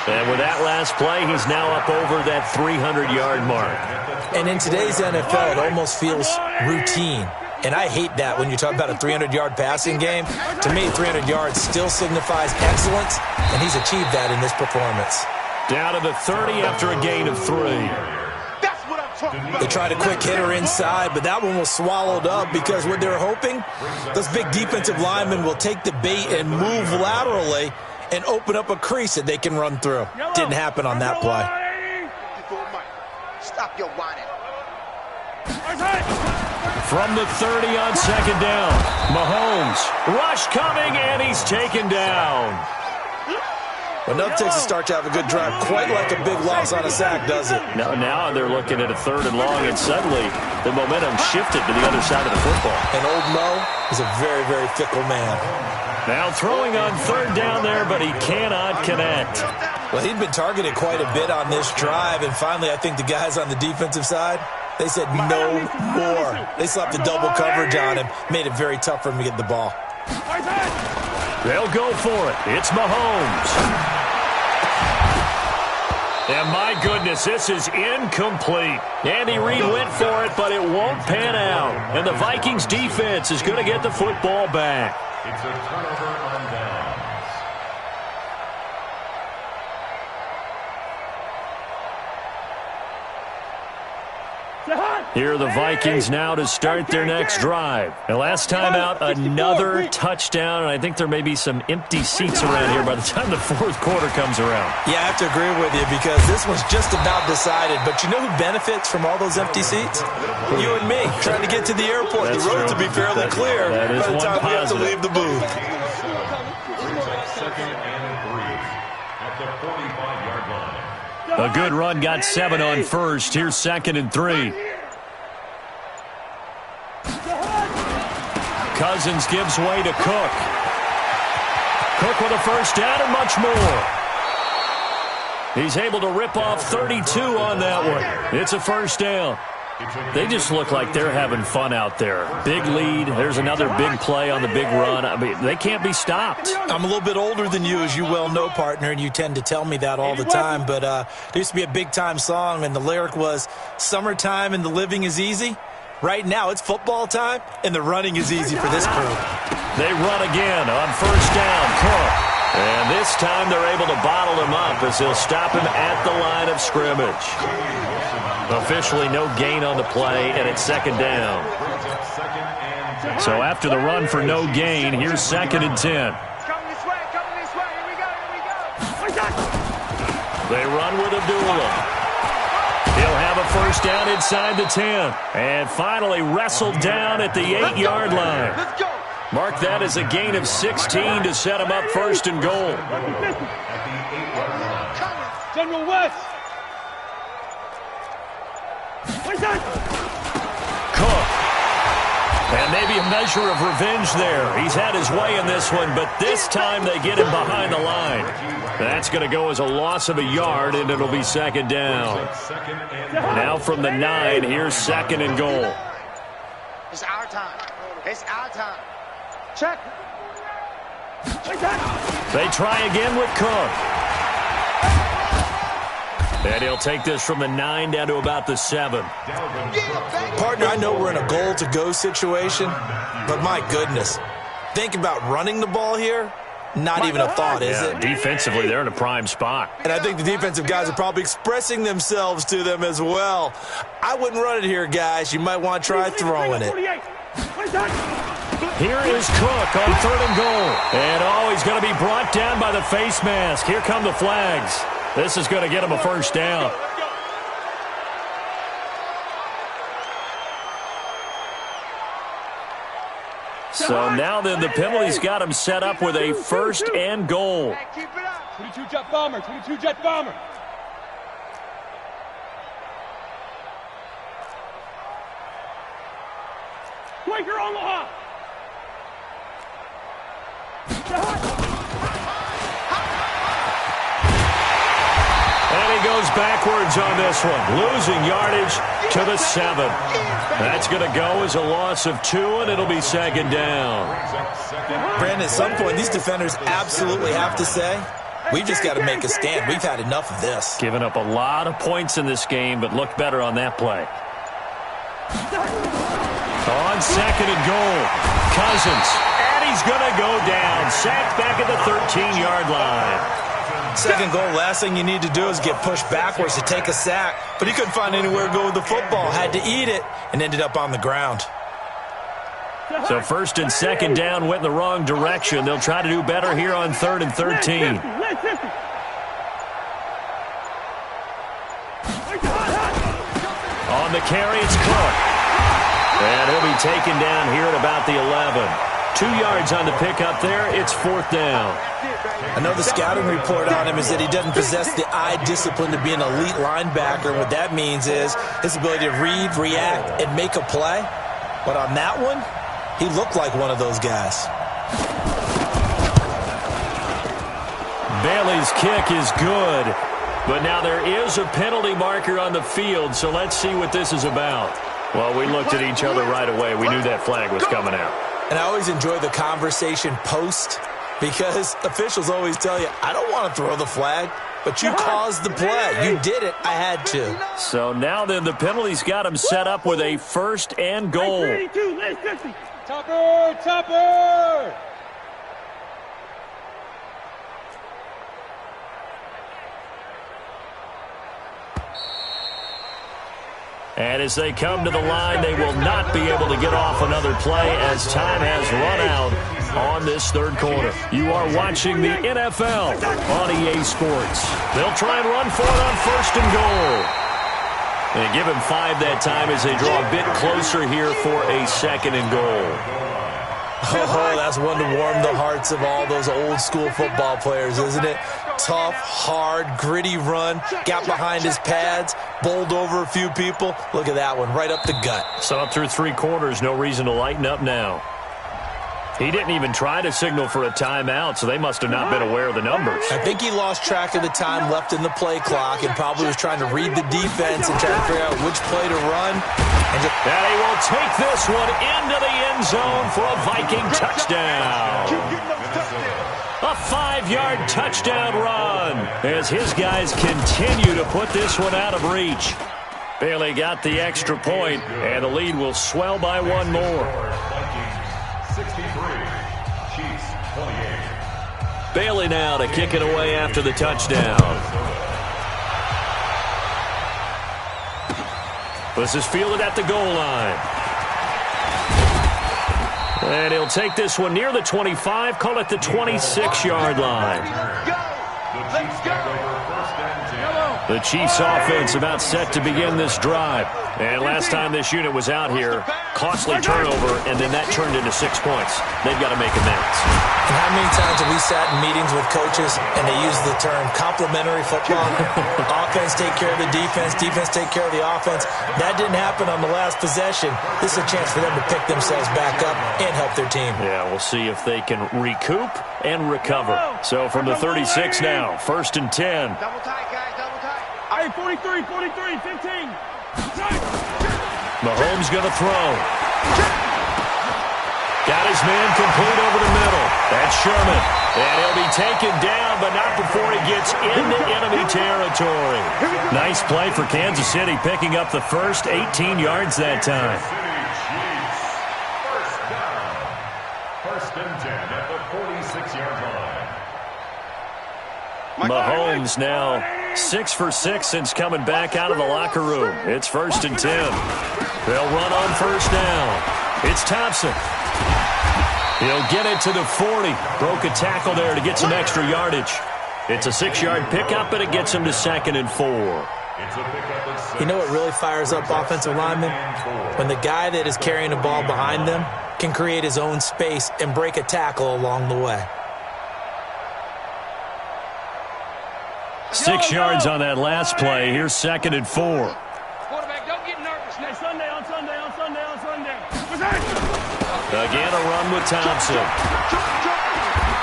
And with that last play, he's now up over that 300-yard mark. And in today's NFL, it almost feels routine. And I hate that when you talk about a 300-yard passing game. To me, 300 yards still signifies excellence, and he's achieved that in this performance. Down to the 30 after a gain of 3. That's what I'm talking about. They tried a quick hitter inside, but that one was swallowed up because what they're hoping, those big defensive linemen will take the bait and move laterally and open up a crease that they can run through. Didn't happen on that play. Stop your whining. From the 30 on 2nd down, Mahomes. Rush coming, and he's taken down. Well, no Texas start to have a good drive, quite like a big loss on a sack, does it? Now they're looking at a 3rd and long, and suddenly the momentum shifted to the other side of the football. And old Mo is a very, very fickle man. Now throwing on 3rd down there, but he cannot connect. Well, he'd been targeted quite a bit on this drive, and finally I think the guys on the defensive side, they said no more. They slapped the double coverage on him, made it very tough for him to get the ball. They'll go for it. It's Mahomes. And my goodness, this is incomplete. Andy Reid went for it, but it won't pan out. And the Vikings defense is going to get the football back. It's a turnover on downs. Here are the Vikings now to start their next drive. And last time out, another touchdown. And I think there may be some empty seats around here by the time the 4th quarter comes around. Yeah, I have to agree with you because this one's just about decided. But you know who benefits from all those empty seats? You and me, trying to get to the airport. That's the roads true. will be fairly clear That is by the one time we have to positive. leave the booth. Brings up 2nd and 3 at the 45-yard line. A good run got 7 on 1st. Here's 2nd and 3. Cousins gives way to Cook. Cook with a first down and much more. He's able to rip off 32 on that one. It's a first down. They just look like they're having fun out there. Big lead. There's another big play on the big run. I mean, they can't be stopped. I'm a little bit older than you, as you well know, partner, and you tend to tell me that all the time. But there used to be a big-time song, and the lyric was, "Summertime and the living is easy." Right now, it's football time, and the running is easy for this crew. They run again on first down. Cook. And this time they're able to bottle him up as they'll stop him at the line of scrimmage. Officially no gain on the play, and it's 2nd down. So after the run for no gain, here's 2nd and 10. Coming this way, here we go. They run with Abdullah. He'll have a first down inside the 10. And finally wrestled down at the 8-yard line. Let's go. Mark that as a gain of 16 to set him up 1st and goal. General West. Cook. And maybe a measure of revenge there. He's had his way in this one, but this time they get him behind the line. That's going to go as a loss of a yard, and it'll be 2nd down. Now from the 9, here's 2nd and goal. It's our time. It's our time. Check. They try again with Cook. And he'll take this from the 9 down to about the 7. Partner, I know we're in a goal-to-go situation, but my goodness, think about running the ball here. Not even a thought, is it? Defensively, they're in a prime spot. And I think the defensive guys are probably expressing themselves to them as well. I wouldn't run it here, guys. You might want to try throwing it. Here is Cook on 3rd and goal. And he's going to be brought down by the face mask. Here come the flags. This is going to get him a first down. So now then the penalty's got him set up with a first and goal. Keep it up. 22 jet bomber, 22 jet bomber. Quaker Omaha. And he goes backwards on this one, losing yardage to the 7. That's going to go as a loss of 2, and it'll be second down. Brandon, at some point, these defenders absolutely have to say, we've just got to make a stand. We've had enough of this. Given up a lot of points in this game, but looked better on that play. On second and goal, Cousins, and he's going to go down. Sacked back at the 13-yard line. Second goal, last thing you need to do is get pushed backwards to take a sack. But he couldn't find anywhere to go with the football. Had to eat it and ended up on the ground. So first and second down went in the wrong direction. They'll try to do better here on 3rd and 13. On the carry, it's Cook. And he'll be taken down here at about the 11. 2 yards on the pickup there. It's 4th down. I know the scouting report on him is that he doesn't possess the eye discipline to be an elite linebacker. What that means is his ability to read, react, and make a play. But on that one, he looked like one of those guys. Bailey's kick is good. But now there is a penalty marker on the field, so let's see what this is about. Well, we looked at each other right away. We knew that flag was coming out. And I always enjoy the conversation post because officials always tell you, I don't want to throw the flag, but you caused the play. You did it. I had to. So now then the penalty's got him set up with a first and goal. Topper, Topper! And as they come to the line, they will not be able to get off another play as time has run out on this third quarter. You are watching the NFL on EA Sports. They'll try and run for it on first and goal. They give him 5 that time as they draw a bit closer here for a second and goal. Oh, that's one to warm the hearts of all those old school football players, isn't it? Tough, hard, gritty run, got behind his pads, bowled over a few people. Look at that one, right up the gut. So up through 3 quarters, no reason to lighten up now. He didn't even try to signal for a timeout, so they must have not been aware of the numbers. I think he lost track of the time left in the play clock and probably was trying to read the defense and try to figure out which play to run. And he will take this one into the end zone for a Viking touchdown. A 5-yard touchdown run as his guys continue to put this one out of reach. Bailey got the extra point, and the lead will swell by 1 more. 63, Chiefs 28. Bailey now to kick it away after the touchdown. This is fielded at the goal line. And he'll take this one near the 25, call it the 26-yard line. The Chiefs offense about set to begin this drive. And last time this unit was out here, costly turnover, and then that turned into 6 points. They've got to make amends. And how many times have we sat in meetings with coaches and they use the term complementary football? Offense take care of the defense, defense take care of the offense. That didn't happen on the last possession. This is a chance for them to pick themselves back up and help their team. Yeah, we'll see if they can recoup and recover. So from the 36 now, 1st and 10. Double tight, guys, double tight. All right, 43, 15. Mahomes going to throw. Got his man complete over the middle. That's Sherman. And he'll be taken down, but not before he gets into enemy territory. Nice play for Kansas City, picking up the first 18 yards that time. First and 10 at the 46-yard line. Mahomes now 6 for 6 since coming back out of the locker room. It's 1st and 10. They'll run on first down. It's Thompson. He'll get it to the 40. Broke a tackle there to get some extra yardage. It's a 6-yard pickup, and it gets him to 2nd and 4. You know what really fires up offensive linemen? When the guy that is carrying the ball behind them can create his own space and break a tackle along the way. 6 yards on that last play. Here's 2nd and 4. Quarterback, don't get nervous. Next Sunday. Again, a run with Thompson.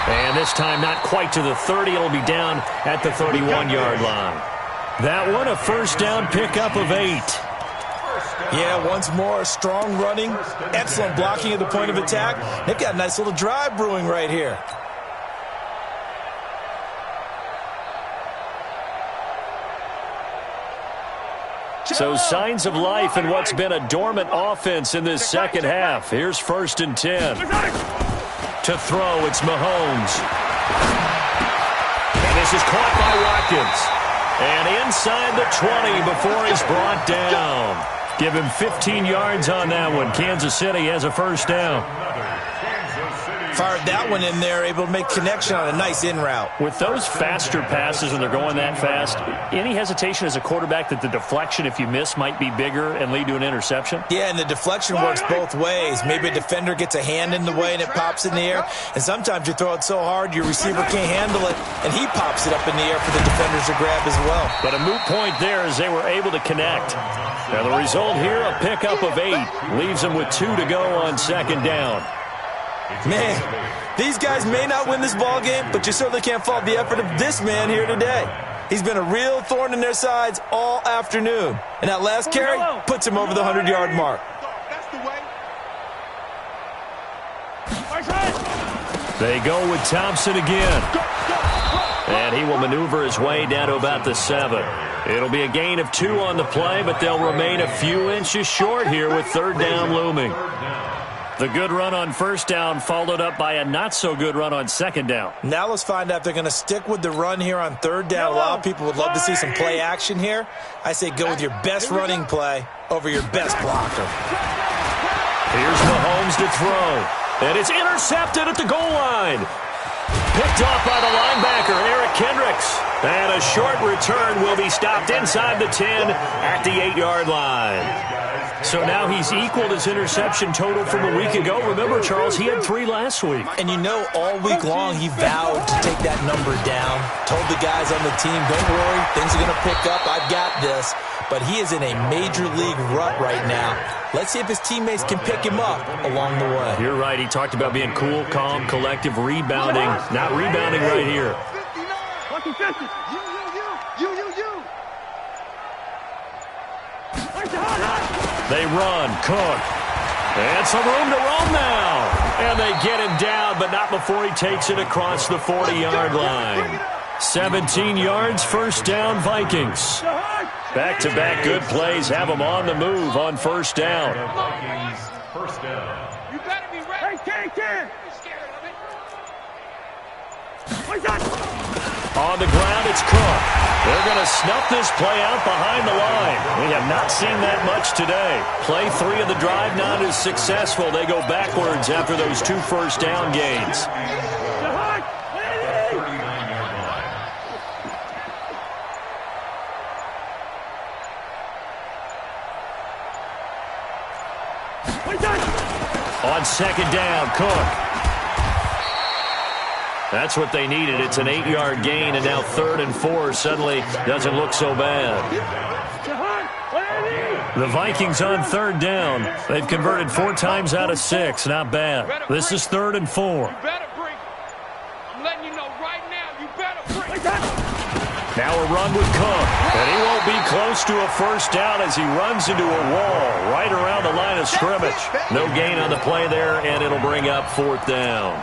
And this time not quite to the 30. It'll be down at the 31-yard line. That one, a first down pickup of 8. Yeah, once more, strong running, excellent blocking at the point of attack. They've got a nice little drive brewing right here. So signs of life in what's been a dormant offense in this second half. Here's 1st and 10. To throw, it's Mahomes. And this is caught by Watkins. And inside the 20 before he's brought down. Give him 15 yards on that one. Kansas City has a first down. Fired that one in there, able to make connection on a nice in route. With those faster passes when they're going that fast, any hesitation as a quarterback that the deflection, if you miss, might be bigger and lead to an interception? Yeah, and the deflection works both ways. Maybe a defender gets a hand in the way and it pops in the air. And sometimes you throw it so hard your receiver can't handle it, and he pops it up in the air for the defenders to grab as well. But a moot point there as they were able to connect. Now the result here, a pickup of 8. Leaves them with 2 to go on 2nd down. Man, these guys may not win this ball game, but you certainly can't fault the effort of this man here today. He's been a real thorn in their sides all afternoon. And that last carry puts him over the 100-yard mark. That's the way. They go with Thompson again. And he will maneuver his way down to about the 7. It'll be a gain of 2 on the play, but they'll remain a few inches short here with 3rd down looming. The good run on 1st down followed up by a not-so-good run on 2nd down. Now let's find out if they're going to stick with the run here on 3rd down. A lot of people would love to see some play action here. I say go with your best running play over your best blocker. Here's Mahomes to throw. And it's intercepted at the goal line. Picked off by the linebacker, Eric Kendricks. And a short return will be stopped inside the 10 at the 8-yard line. So now he's equaled his interception total from a week ago. Remember, Charles, he had 3 last week. And you know, all week long he vowed to take that number down. Told the guys on the team, don't worry, things are going to pick up. I've got this. But he is in a major league rut right now. Let's see if his teammates can pick him up along the way. You're right. He talked about being cool, calm, collective, rebounding. Not rebounding right here. Lucky 50. You. They run. Cook. And some room to roam now. And they get him down, but not before he takes it across the 40-yard line. 17 yards, first down, Vikings. Back-to-back good plays have them on the move on 1st down. First down. You better be ready. Hey, Ken. On the ground, it's Cook. They're going to snuff this play out behind the line. We have not seen that much today. Play 3 of the drive not as successful. They go backwards after those 2 first down gains. 39-yard line. On 2nd down, Cook. That's what they needed. It's an 8-yard gain, and now 3rd and 4 suddenly doesn't look so bad. The Vikings on 3rd down. They've converted 4 times out of 6. Not bad. This is 3rd and 4. You better bring it. I'm letting you know right now, you better bring it. Now a run with Cook. And he won't be close to a first down as he runs into a wall right around the line of scrimmage. No gain on the play there, and it'll bring up 4th down.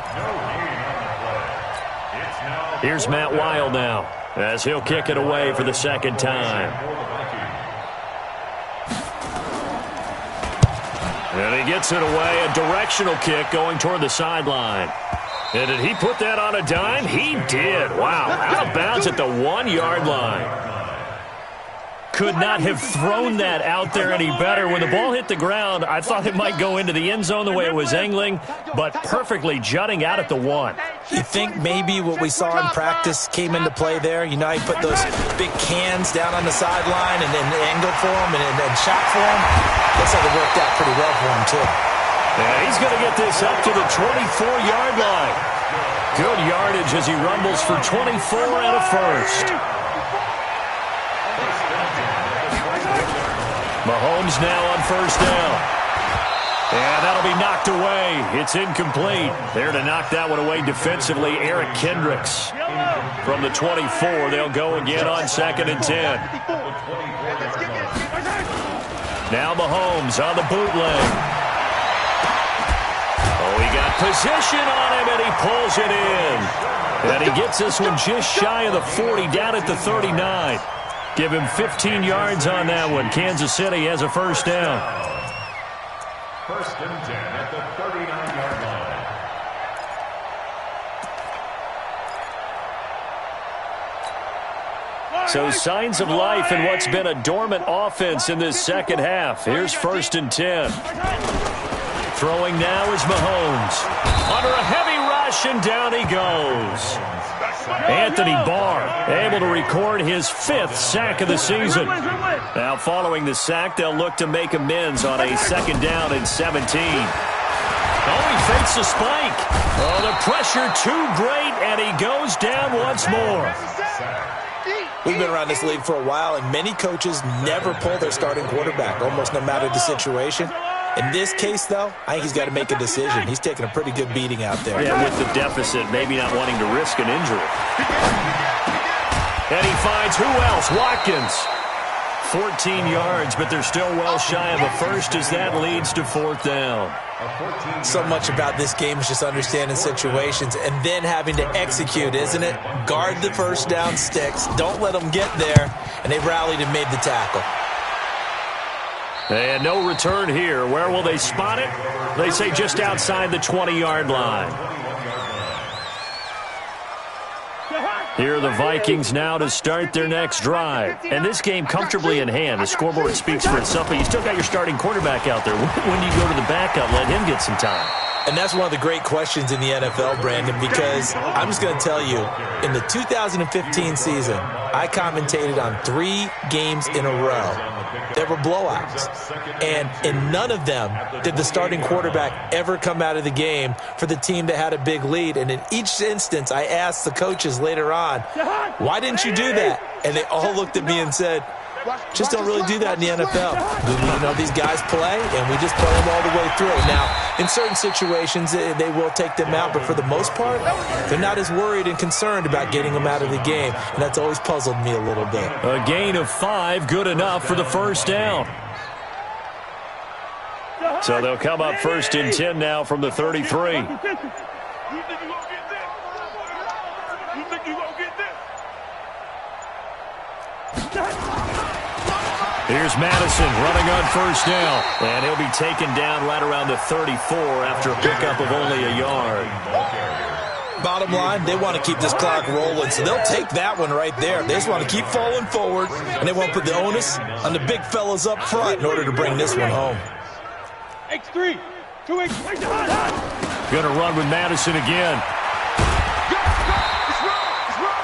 Here's Matt Wild now as he'll kick it away for the 2nd time. And he gets it away, a directional kick going toward the sideline. And did he put that on a dime? He did. Wow, out of bounds at the 1-yard line. could not have thrown that out there any better. When the ball hit the ground, I thought it might go into the end zone the way it was angling, but perfectly jutting out at the 1. You think maybe what we saw in practice came into play there? You know, he put those big cans down on the sideline and then angled for him and shot for him. Looks like it worked out pretty well for him, too. Yeah, he's going to get this up to the 24-yard line. Good yardage as he rumbles for 24 and a first. Mahomes now on first down. And that'll be knocked away. It's incomplete. There to knock that one away defensively, Eric Kendricks. From the 24, they'll go again on 2nd and 10. Now Mahomes on the bootleg. Oh, he got position on him, and he pulls it in. And he gets this one just shy of the 40, down at the 39. Give him 15 yards on that one. Kansas City has a first down. 1st and 10 at the 39-yard line. So signs of life in what's been a dormant offense in this second half. Here's 1st and 10. Throwing now is Mahomes. Under a heavy rush, and down he goes. Anthony Barr able to record his 5th sack of the season. Now following the sack, they'll look to make amends on a 2nd down and 17. Oh, he fakes the spike. Oh, the pressure too great, and he goes down once more. We've been around this league for a while, and many coaches never pull their starting quarterback, almost no matter the situation. In this case, though, I think he's got to make a decision. He's taking a pretty good beating out there. Yeah, with the deficit, maybe not wanting to risk an injury. And he finds who else? Watkins. 14 yards, but they're still well shy of a first as that leads to 4th down. So much about this game is just understanding situations and then having to execute, isn't it? Guard the first down sticks. Don't let them get there. And they rallied and made the tackle. And no return here. Where will they spot it? They say just outside the 20-yard line. Here are the Vikings now to start their next drive. And this game comfortably in hand. The scoreboard speaks for itself, but you still got your starting quarterback out there. When do you go to the backup, let him get some time? And that's one of the great questions in the NFL, Brandon, because I'm just going to tell you, in the 2015 season, I commentated on 3 games in a row. There were blowouts. And in none of them did the starting quarterback ever come out of the game for the team that had a big lead. And in each instance, I asked the coaches later on, why didn't you do that? And they all looked at me and said, just don't really do that in the NFL. You know, these guys play, and we just play them all the way through. Now, in certain situations, they will take them out, but for the most part, they're not as worried and concerned about getting them out of the game, and that's always puzzled me a little bit. A gain of 5, good enough for the first down. So they'll come up 1st and 10 now from the 33. Here's Madison running on first down. And he'll be taken down right around the 34 after a pickup of only a yard. Bottom line, they want to keep this clock rolling, so they'll take that one right there. They just want to keep falling forward, and they want to put the onus on the big fellas up front in order to bring this one home. X3, 2X. Going to run with Madison again.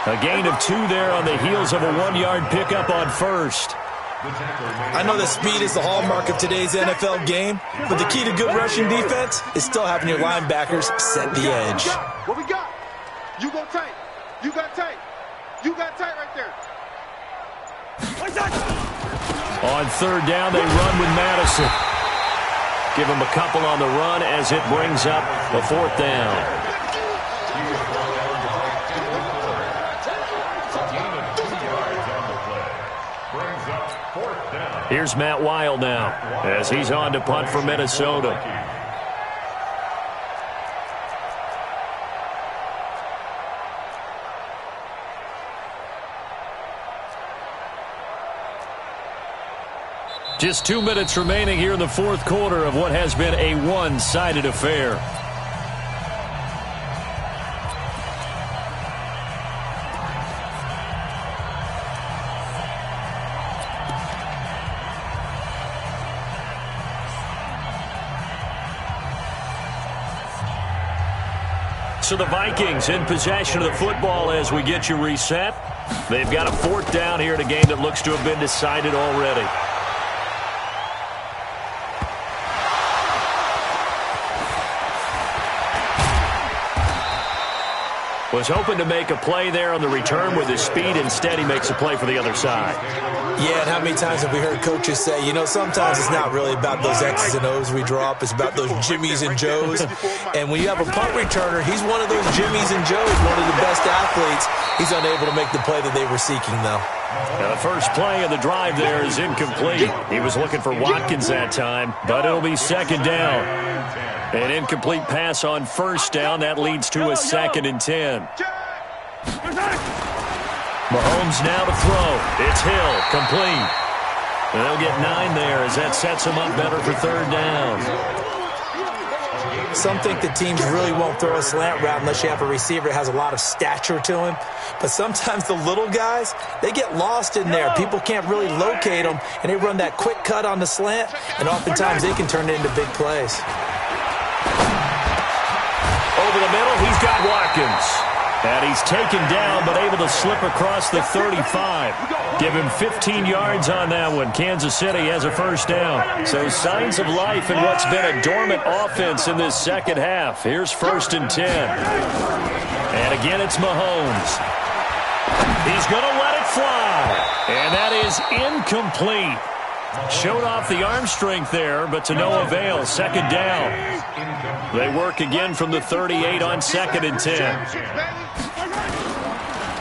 A gain of 2 there on the heels of a 1-yard pickup on first. I know that speed is the hallmark of today's NFL game, but the key to good rushing defense is still having your linebackers set the edge. What we got? You go tight. You got tight. You got tight right there. On 3rd down, they run with Madison. Give him a couple on the run as it brings up the 4th down. Here's Matt Wild now as he's on to punt for Minnesota. Just 2 minutes remaining here in the 4th quarter of what has been a one-sided affair. So the Vikings in possession of the football as we get you reset. They've got a 4th down here in a game that looks to have been decided already. Was hoping to make a play there on the return with his speed. Instead, he makes a play for the other side. Yeah, and how many times have we heard coaches say, you know, sometimes it's not really about those X's and O's we draw up. It's about those Jimmies and Joes. And when you have a punt returner, he's one of those Jimmies and Joes, one of the best athletes. He's unable to make the play that they were seeking, though. Now, the first play of the drive there is incomplete. He was looking for Watkins that time, but it'll be 2nd down. An incomplete pass on 1st down. That leads to a 2nd and 10. Mahomes now to throw. It's Hill, complete. And they'll get 9 there as that sets him up better for 3rd down. Some think the teams really won't throw a slant route unless you have a receiver that has a lot of stature to him. But sometimes the little guys, they get lost in there. People can't really locate them, and they run that quick cut on the slant, and oftentimes they can turn it into big plays. Over the middle, he's got Watkins. And he's taken down, but able to slip across the 35. Give him 15 yards on that one. Kansas City has a 1st down. So signs of life in what's been a dormant offense in this 2nd half. Here's 1st and 10. And again, it's Mahomes. He's going to let it fly. And that is incomplete. Showed off the arm strength there, but to no avail. 2nd down. They work again from the 38 on 2nd and 10.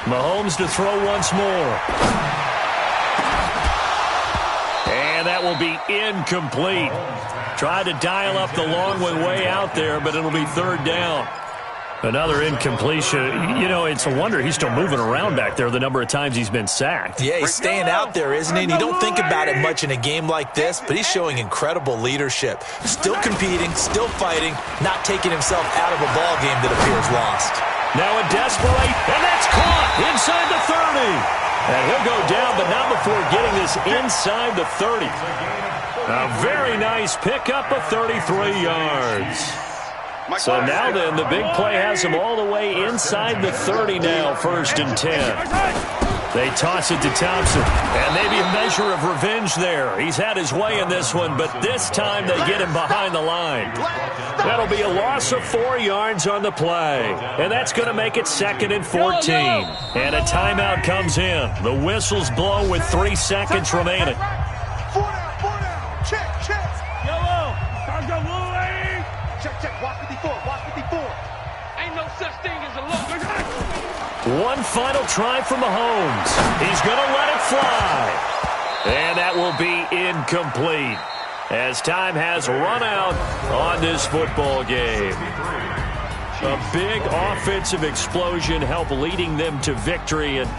Mahomes to throw once more. And that will be incomplete. Tried to dial up the long one way out there, but it'll be 3rd down. Another incompletion. You know, it's a wonder he's still moving around back there the number of times he's been sacked. Yeah, he's staying out there, isn't he? And you don't think about it much in a game like this, but he's showing incredible leadership. Still competing, still fighting, not taking himself out of a ball game that appears lost. Now a desperate, and that's caught inside the 30. And he'll go down, but not before getting this inside the 30. A very nice pickup of 33 yards. So now then, the big play has him all the way inside the 30 now, 1st and 10. They toss it to Thompson, and maybe a measure of revenge there. He's had his way in this one, but this time they get him behind the line. That'll be a loss of 4 yards on the play, and that's going to make it 2nd and 14. And a timeout comes in. The whistles blow with 3 seconds remaining. 4 down. Check. Yellow. Time to move. Check. Watch 54. Ain't no such thing as a look. One final try from Mahomes. He's going to let it fly. And that will be incomplete as time has run out on this football game. A big offensive explosion helped leading them to victory. And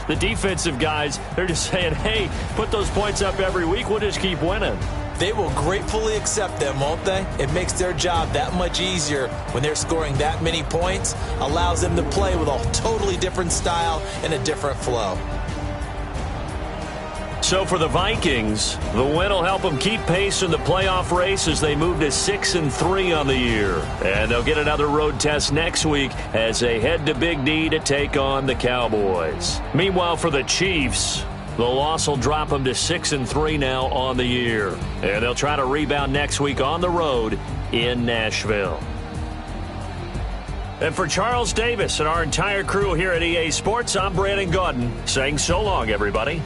the defensive guys, they're just saying, hey, put those points up every week. We'll just keep winning. They will gratefully accept them, won't they? It makes their job that much easier when they're scoring that many points. Allows them to play with a totally different style and a different flow. So for the Vikings, the win will help them keep pace in the playoff race as they move to 6-3 on the year. And they'll get another road test next week as they head to Big D to take on the Cowboys. Meanwhile, for the Chiefs, the loss will drop them to 6-3 now on the year. And they'll try to rebound next week on the road in Nashville. And for Charles Davis and our entire crew here at EA Sports, I'm Brandon Gaudin saying so long, everybody.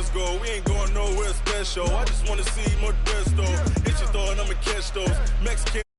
let's go. We ain't going nowhere special. I just want to see more Modesto. Hit your throw and I'ma catch those. Mexican.